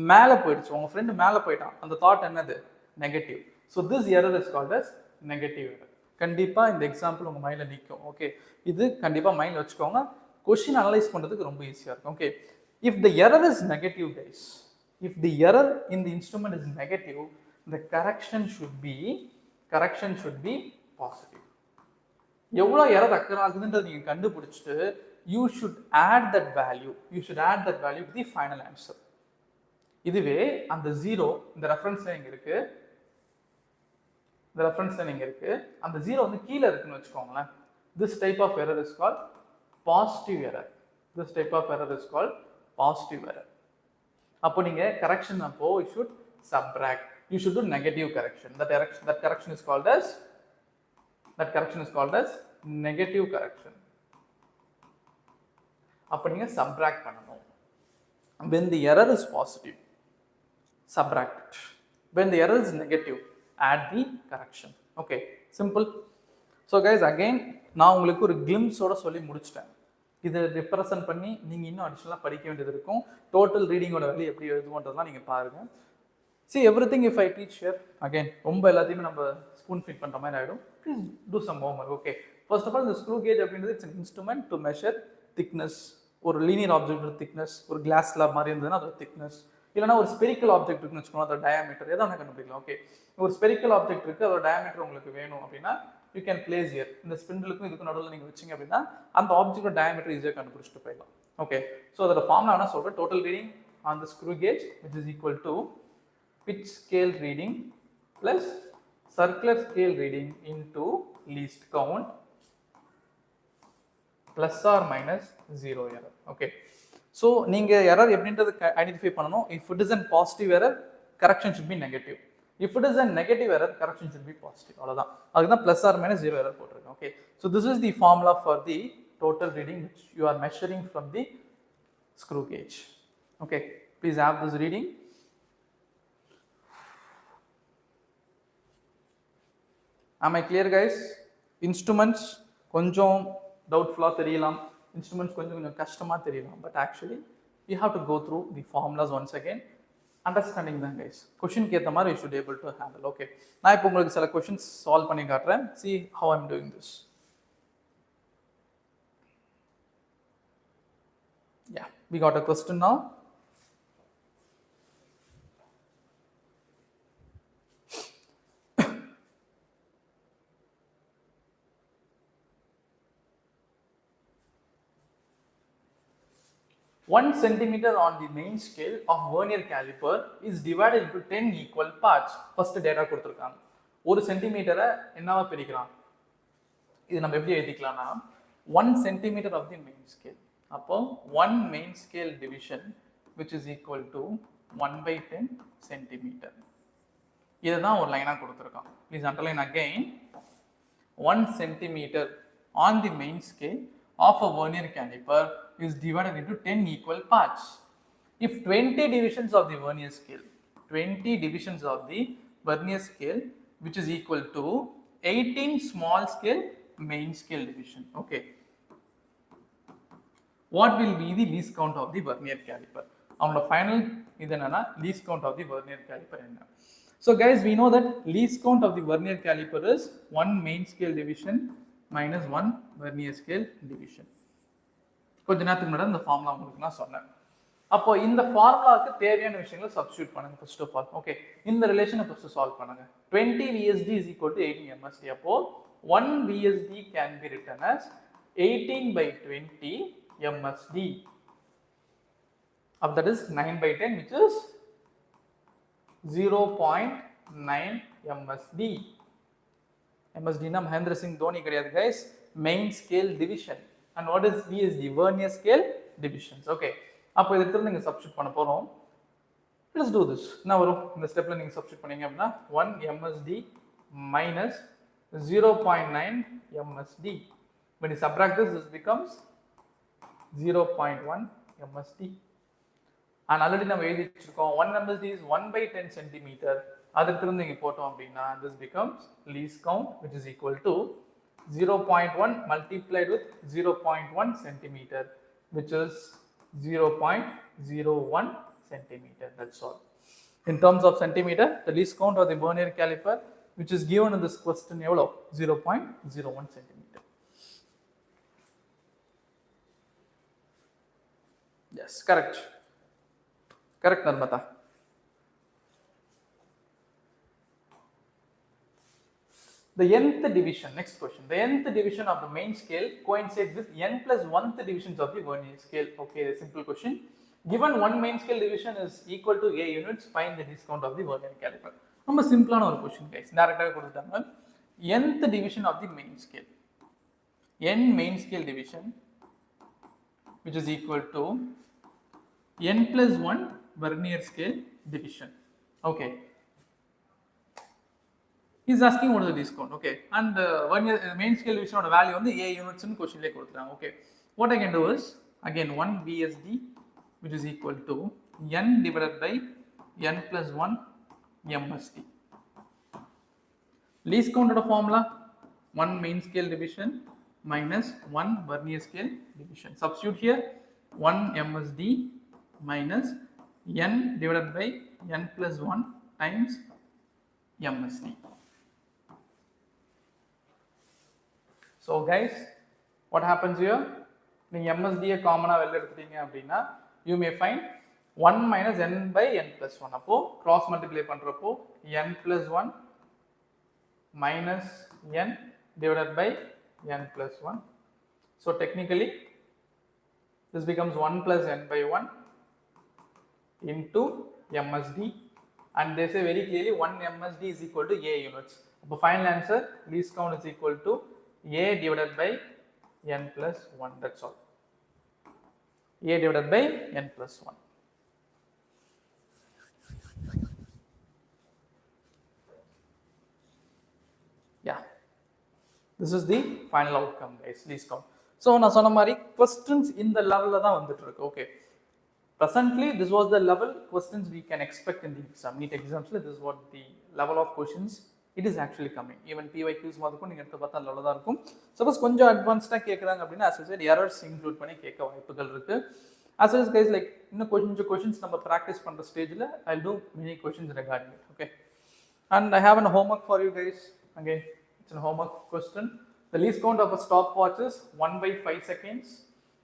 மேலே போயிடுச்சு, உங்கள் ஃப்ரெண்டு மேலே போயிட்டான், அந்த தாட் என்னது, negative. So this error is called as negative error. கண்டிப்பாக இந்த எக்ஸாம்பிள் உங்கள் மைண்டில் நிற்கும். ஓகே, இது கண்டிப்பாக மைண்டில் வச்சுக்கோங்க, கொஸ்டின் அனலைஸ் பண்ணுறதுக்கு ரொம்ப ஈஸியாக இருக்கும். Okay, if the error is negative guys, if the error in the instrument is negative, the correction should be positive. எவ்வளோ எரர் அக்கர் ஆகுதுன்றது நீங்கள் கண்டுபிடிச்சிட்டு you should add that value to the final answer. இதுவே அந்த 0 இந்த reference line இருக்கு, அந்த 0 வந்து கீழே இருக்குன்னு வச்சுக்கோங்களேன். This type of error is called positive error. அப்போ நீங்கள் கரெக்ஷன் அப்போ you should subtract, you should do negative correction. That correction is called as negative correction. அப்ப நீங்க subtract பண்ணணும். When the error is positive, subtract it. When the error is negative, add the correction. Okay, simple. So guys, again நான் உங்களுக்கு ஒரு glimpse ஓட சொல்லி முடிச்சிட்டேன். இதை ரெப்ரசன்ட் பண்ணி நீங்க இன்னும் அடிஷனலா படிக்க வேண்டியது இருக்கும். டோட்டல் ரீடிங்கோட வேல்யூ எப்படி எழுதுவோன்றதெல்லாம் நீங்க பாருங்க. See, everything if I teach here, again, ரொம்ப எல்லாத்தையுமே நம்ம ஸ்பூன் ஃபீட் பண்ணுற மாதிரி ஆகிடும். Please do some homework. Okay, first of all இந்த ஸ்க்ரூ கேஜ் அப்படின்றது it's an instrument to measure thickness. ஒரு லீனியர் ஆப்ஜெக்ட் திக்னஸ், ஒரு கிளாஸ் ஸ்லாப் மாதிரி இருந்ததுன்னா அதோட திக்னஸ், இல்லைனா ஒரு ஸ்பெரிக்கல் ஆப்ஜெக்ட் இருக்குன்னு வச்சுக்கோங்க, அதோட டயாமீட்டர் எதாவது கண்டுபிடிக்கலாம். ஓகே, ஒரு ஸ்பெரிக்கல் ஆப்ஜெக்ட் இருக்குது, அதோட டயாமீட்டர் உங்களுக்கு வேணும் அப்படின்னா யூ கேன் பிளேஸ் இயர். இந்த ஸ்பிண்டிலுக்கும் இதுக்கு நடுவில் நீங்கள் வச்சிங்க அப்படின்னா அந்த ஆப்ஜெக்டோட டயாமீட்டர் ஈஸியாக கண்டுபிடிச்சிட்டு போயிடலாம். ஓகே, ஸோ அதோட ஃபார்முலா என்ன சொல்கிறேன், total reading on the screw gauge which is equal to pitch scale reading plus circular scale reading into least count plus or minus 0 error. Okay, so நீங்க error எப்படின்றது ஐடென்டிஃபை பண்ணணும். If it is a positive error, correction should be negative. If it is a negative error, correction should be positive. அவ்வளவுதான், அதுக்கு தான் plus or minus 0 error போட்டிருக்கேன். Okay, so this is the formula for the total reading which you are measuring from the screw gauge. Okay, please have this reading. Am I clear guys? Instruments கொஞ்சம் doubtful தெரியலாம், instruments கொஞ்சம் கஷ்டமா தெரியலாம், but actually you have to go through the formulas once again, understanding தான் guys. Question கேத்த மாதிரி you should able to handle. Okay, நான் இப்போ உங்களுக்கு சில questions solve பண்ணி காட்டுறேன். See how I'm doing this. Yeah, we got a question now. 1 centimeter on the main scale of vernier caliper is divided into 10 equal parts. First data கொடுத்திருக்காங்க. 1 சென்டிமீட்டரை என்னவா பிரிக்கலாம்? இது நம்ம எப்படி எழுதிக்கலாம்னா 1 centimeter of the main scale. அப்போ 1 main scale division which is equal to 1 by 10 centimeter. இதுதான் ஒரு லைனா கொடுத்திருக்கான். Please underline again. 1 centimeter on the main scale of a vernier caliper is divided into 10 equal parts. If 20 divisions of the vernier scale, 20 divisions of the vernier scale which is equal to 18 small scale main scale division. Okay. What will be the least count of the vernier caliper? Our final is least count of the vernier caliper. So guys, we know that least count of the vernier caliper is 1 main scale division minus 1 vernier scale division. கொஞ்ச நேரத்துக்கு முன்னாடி இந்த formula உங்களுக்கு நான் சொன்னேன். அப்போ இந்த ஃபார்முலாக்கு தேவையான விஷயங்களை சப்ஸ்டிட்யூட் பண்ணுங்க first of all. ஓகே, இந்த ரிலேஷனை ஃபர்ஸ்ட் சால்வ் பண்ணுங்க. 20 VSD is equal to 18 MSD. அப்போ 1 VSD can be written as 18 by 20 MSD. That is 9 by 10, which is 0.9 MSD. MSD na Mahendra Singh Dhoni kadiyadu guys, main scale division. And what is VSD? Vernier scale divisions. Okay, appo idhukku neenga substitute panna porom. Let's do this. Now varum indha step la neenga substitute panninga appadina 1 MSD minus 0.9 MSD. When you subtract this, this becomes 0.1 MSD. And already நம்ம எழுதி வச்சிருக்கோம் 1 MSD is 1 by 10 centimeter. அதுக்கு இருந்து இங்க போட்டோம் அப்படின்னா this becomes least count which is equal to 0.1 multiplied with 0.1 centimeter, which is 0.01 centimeter. That's all. In terms of centimeter, the least count of the vernier caliper which is given in this question எவ்வளோ 0.01 centimeter. Yes, correct. Correct, Narmata. The nth division, next question. The nth division of the main scale coincides with n plus 1th divisions of the vernier scale. Okay, a simple question. Given one main scale division is equal to a units, find the least count of the vernier caliper. ரொம்ப சிம்பிளான ஒரு question guys. டைரக்டாக கொடுத்தாங்க. nth division of the main scale. n main scale division which is equal to n plus 1 vernier scale division. Okay. He is asking what is the least count. Okay. And vernier main scale division on value on the a units in question like kodutanga. Okay. What I can do is again 1 VSD which is equal to n divided by n plus 1 MSD. Least count of the formula 1 main scale division minus 1 vernier scale division. Substitute here 1 MSD minus n divided by n plus 1 times MSD. So guys, what happens here? நீங்க MSD காமனா வெளில எடுத்துட்டீங்க அப்படின்னா you may find 1 minus n by n plus 1. அப்போ cross multiply பண்றப்போ n plus 1 minus n divided by n plus 1. So technically this becomes 1 plus n by 1 into MSD, and they say very clearly 1 MSD is equal to a units. So final answer least count is equal to a divided by n plus 1. That's all. A divided by n plus 1. Yeah, this is the final outcome guys, least count. So நான் சொன்ன மாதிரி questions இந்த லெவல்ல தான் வந்துட்டு இருக்கு. Okay, presently this was the level questions we can expect in the exam. NEET exams, this is what the level of questions it is actually coming. Even PYQs மாதிரிக்கும் நீங்க எடுத்து பார்த்தா நல்லதா இருக்கும். Suppose கொஞ்சம் அட்வான்ஸ்டா கேக்குறாங்க அப்படினா as I said errors include பண்ணி கேட்க வாய்ப்புகள் இருக்கு. As well as guys, like இன்னும் கொஞ்சம் questions நம்ம practice பண்ற ஸ்டேஜ்ல I'll do many questions regarding it. Okay, and I have a homework for you guys. Again, it's a homework question. The least count of a stopwatch is 1 by 5 seconds.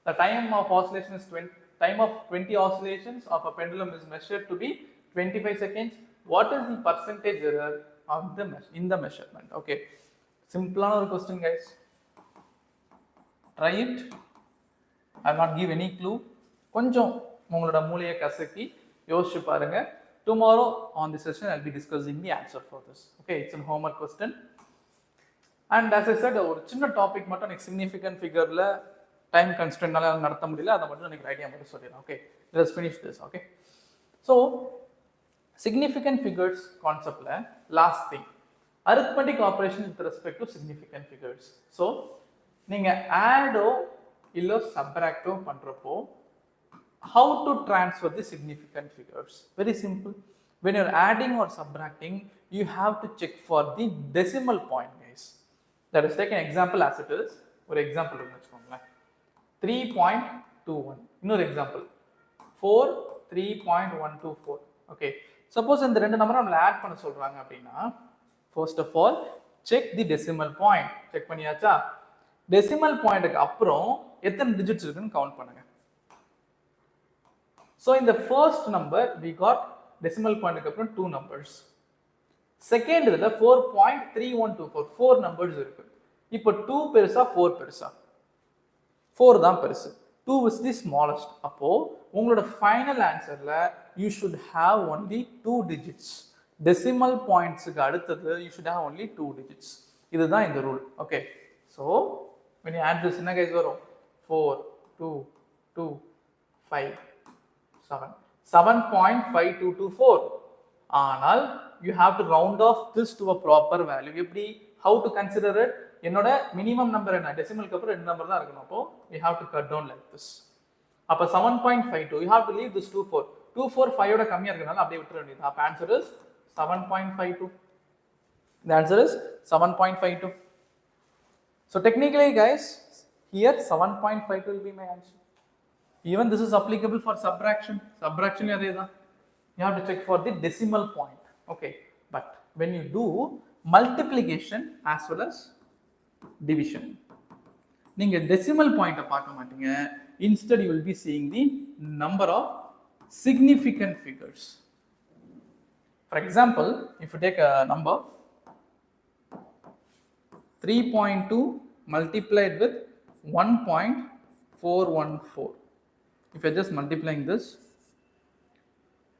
The time of oscillation is 20 oscillations of a pendulum is measured to be 25 seconds. What is the percentage error of the in the measurement? Okay, simple question guys. Try it. I will not give any clue. கொஞ்சம் உங்களோட மூளையை கசக்கி யோசிச்சு பாருங்க. Tomorrow on this session I'll be discussing the answer for this. Okay, it's a homework question. And as I said, ஒரு சின்ன topic மட்டும் எனக்கு சிக்னிஃபிகன்ட் ஃபிகர்ல டைம் கன்ஸ்டன்ட்னால நடத்த முடியல, அதை மட்டும் எனக்கு ஐடியா மட்டும் சொல்லிடுறேன். Okay, let's finish this. Okay, so significant figures கான்செப்ட்ல last thing, arithmetic operation with respect to significant figures. So நீங்க ஆடோ இல்லோ சப்ராக்டோ பண்றப்போ how to transfer the significant figures? Very simple. When you're adding or subtracting, you have to check for the decimal point, guys. Let us take an example as it is. For example, 3.21. Another example, 3.124. Okay, suppose இந்த ரெண்டு நம்பரை நம்மள add பண்ண சொல்றாங்க அப்படின்னா, first of all check the decimal point. Check பண்ணியாச்சா? Decimal பாயிண்ட்க்கு அப்புறம் எத்தனை டிஜிட்ஸ் இருக்குன்னு கவுண்ட் பண்ணுங்க. So in the first number we got decimal point அப்புறம் 2 numbers. Second இதுல 4.3124 4 numbers இருக்கு. இப்போ 2 பெருசா 4 பெருசா? 4 தான் பெருசு. 2 is the smallest. அப்போ உங்களோட ஃபைனல் ஆன்சர்ல you should have only 2 digits. Decimal pointsக்கு அடுத்தது you should have only 2 digits. இதுதான் இந்த rule. Okay, so when you add this என்ன guys வரும்? 4 2 2 5 7.5224. ஆனால் you have to round off this to a proper value. எப்படி? How to consider it? என்னோட minimum number என்ன? டெசிமலுக்கு அப்புறம் 2 நம்பர் தான் இருக்கணும். அப்போ we have to cut down like this. அப்ப 7.52, you have to leave this 24. 24 5 ஓட கம்மியா இருக்கனால அப்படியே விட்டுற வேண்டியது. அப்ப answer is 7.52. The answer is 7.52. So technically guys, here 7.52 will be my answer. Even this is applicable for subtraction. Subtraction you have to check for the decimal point. Okay, but when you do multiplication as well as division, நீங்க decimal point பார்க்க மாட்டீங்க. Instead you will be seeing the number of significant figures. For example, if you take a number 3.2 multiplied with 1.414. If you're just multiplying this,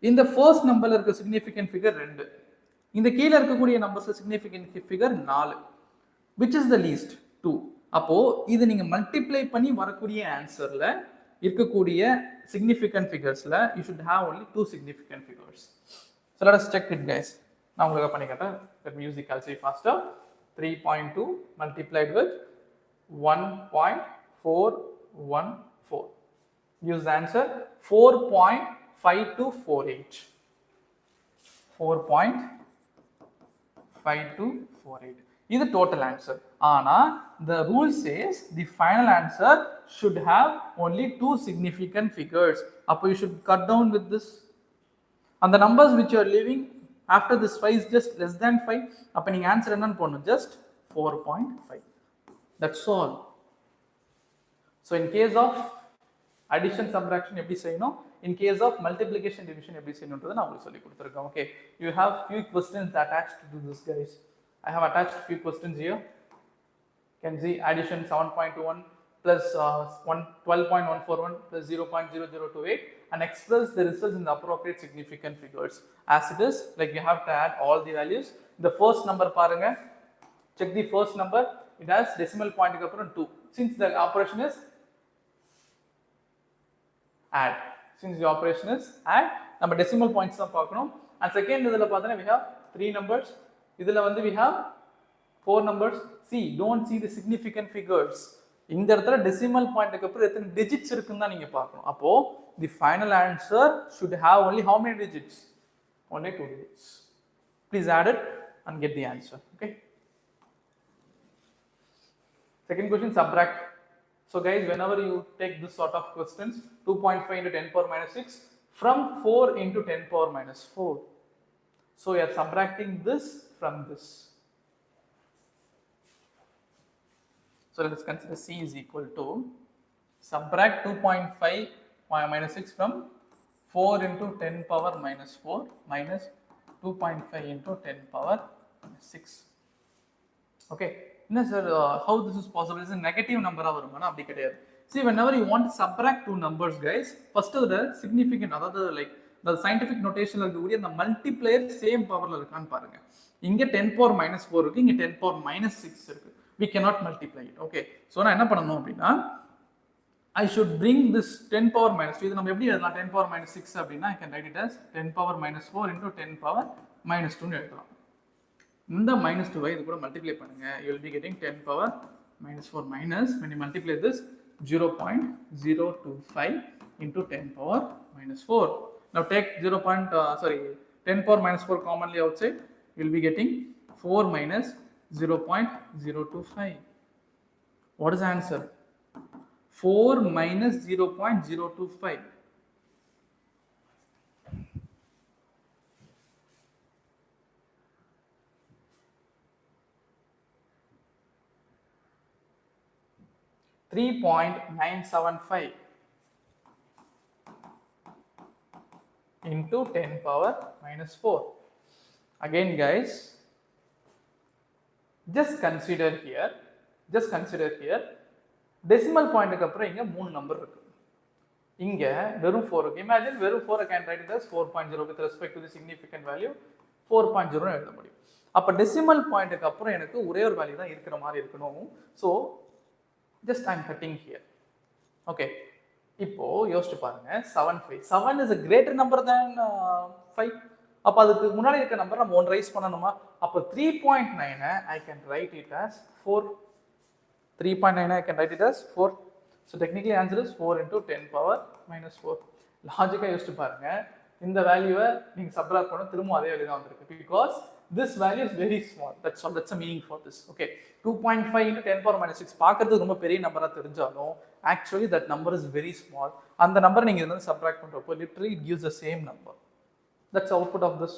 in the first number irukka significant figure 2, in the கீழ இருக்கக்கூடிய numbers significant figure 4, which is the least? 2. அப்போ இது நீங்க multiply பண்ணி வரக்கூடிய ஆன்சர்ல இருக்கக்கூடிய significant figuresல you should have only 2 significant figures. So let us check it guys. நான் உங்களுக்கு பண்ணி காட்டேன். Let me use the calculator faster. 3.2 multiplied with 1.414. Use the answer 4.5248. 4.5248. This is the total answer. Ana, the rule says the final answer should have only 2 significant figures. Appo you should cut down with this. And the numbers which you are leaving after this 5 is just less than 5. Appo you answer enna ponnu? Just 4.5. That's all. So in case of addition subtraction எப்படி செய்யணும், in case of multiplication division எப்படி செய்யணும்ன்றதை நான் உங்களுக்கு சொல்லி கொடுத்திருக்கேன். Okay, you have few questions attached to this guys. I have attached few questions here. You can see addition 7.21 plus 12.141 plus 0.0028 and express the results in the appropriate significant figures. As it is, like you have to add all the values. The first number பாருங்க, check the first number, it has decimal point க்கு அப்புறம் 2. Since the operation is add, since the operation is add, நம்ம decimal points தான் பார்க்கணும். And second இதுல பார்த்தா we have 3 numbers, இதுல வந்து we have 4 numbers. See, don't see the significant figures. இந்த இடத்துல decimal point க்கு அப்புறம் எத்தனை digits இருக்குன்னு தான் நீங்க பார்க்கணும். அப்போ the final answer should have only how many digits? Only 2 digits. Please add it and get the answer. Okay. Second question, subtract. So guys, whenever you take this sort of questions, 2.5 into 10 power minus 6 from 4 into 10 power minus 4. So you are subtracting this from this. So let us consider C is equal to subtract 2.5 minus 6 from 4 into 10 power minus 4 minus 2.5 into 10 power minus 6. Okay. No sir, how this is possible? Is a negative number வருமானா அப்படி கிடையாது. See, whenever you want to subtract two numbers, guys, first the significant, அதாவது like the scientific notation இருக்கக்கூடிய அந்த multiplier same powerல இருக்கான்னு பாருங்க. இங்க 10 power minus 4 இருக்கு, இங்க 10 power minus 6 இருக்கு. We cannot multiply it. Okay. So நான் என்ன பண்ணணும் அப்படின்னா, I should bring this 10 power minus 2. இது நம்ம எப்படி எழுதலாம்? 10 power minus 6 அப்படின்னா I can write it as 10 power minus 4 into 10 power minus 2 ன்னு எழுதலாம். இந்த minus 2 இது கூட multiply பண்ணுங்க. You will be getting 10 power minus 4 minus, when you multiply this, 0.025 into 10 power minus 4. Now take 10 power minus 4 commonly outside, you will be getting 4 minus 0.025. What is the answer? 4 minus 0.025. $3.975 into 10 power minus 4. Again, guys, just consider here, decimal point க்கு அப்புறம் இங்க மூணு number இருக்கு. இங்க வெறும் 4 இருக்கு. Imagine வெறும் 4 I can write it as 4.0 with respect to the significant value 4.0 ன்னு எழுத முடியும். அப்ப decimal point க்கு அப்புறம் எனக்கு ஒரே ஒரு வேல்யூ தான் இருக்கிற மாதிரி இருக்கணும். So just I am cutting here. Okay. இப்போ யோசிச்சு பாருங்க, 7 is a greater number than 5. அப்ப அதுக்கு முன்னாடி இருக்க நம்பர் நம்ம 1 ரைஸ் பண்ணணுமா? அப்ப 3.9 I can write it as 4. 3.9 I can write it as 4. So technically answer is 4 into 10 power minus 4. லாஜிக்கா யோசிச்சு பாருங்க, இந்த வேல்யூவை நீங்க சப்ட்ராக்ட் பண்ண திரும்ப அதே வேல்யூ தான் வந்திருக்கு. Because this value is very small. That's all. That's the meaning for this. Okay. 2.5 into 10 power minus 6 பார்க்கிறதுக்கு ரொம்ப பெரிய நம்பரா தெரிஞ்சாலும் actually that number is very small. அந்த நம்பரை நீங்க இதுல சப்ட்ராக்ட் பண்றப்போ literally it gives the same number. That's the output of this.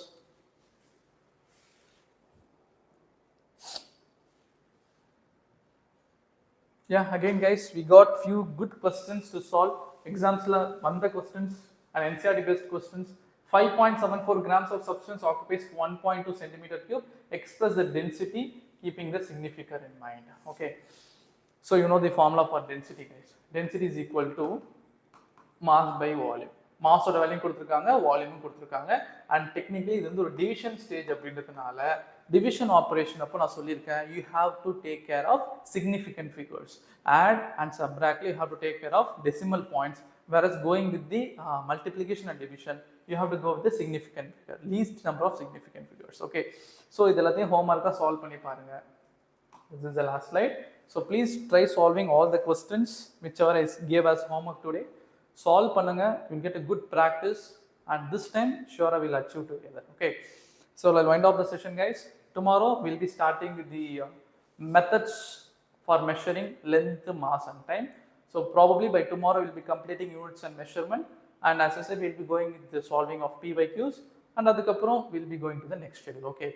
Yeah, again guys, we got few good questions to solve. Exams la vanda questions and NCERT based questions. 5.74 grams of substance occupies 1.2 centimeter cube. Express the density keeping the significant in mind. Okay. So you know the formula for density, guys. Density is equal to mass by volume. Mass oda value கொடுத்திருக்காங்க, volume கொடுத்திருக்காங்க, and technically இது வந்து ஒரு division stage அப்படின்றதுனால division operation அப்போ நான் சொல்லியிருக்கேன், you have to take care of significant figures. Add and subtract, you have to take care of decimal points, whereas going with the multiplication and division, you have to go with the significant figure, least number of significant figures. Okay. So இது எல்லாத்தையும் homework solve பண்ணி பாருங்க. This is the last slide. So please try solving all the questions whichever I gave as homework today. Solve பண்ணுங்க, you will get a good practice, and this time sure I will achieve together. Okay. So I'll wind up the session, guys. Tomorrow we'll be starting with the methods for measuring length, mass and time. So probably by tomorrow we'll be completing units and measurement, and as I said we'll be going with the solving of PYQs, and adukaprom we'll be going to the next schedule. Okay.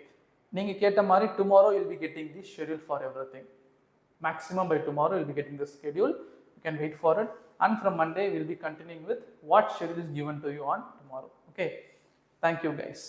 நீங்க கேட்ட மாதிரி tomorrow you'll be getting the schedule for everything. Maximum by tomorrow you'll be getting the schedule. You can wait for it, and from Monday we'll be continuing with what schedule is given to you on tomorrow. Okay. Thank you, guys.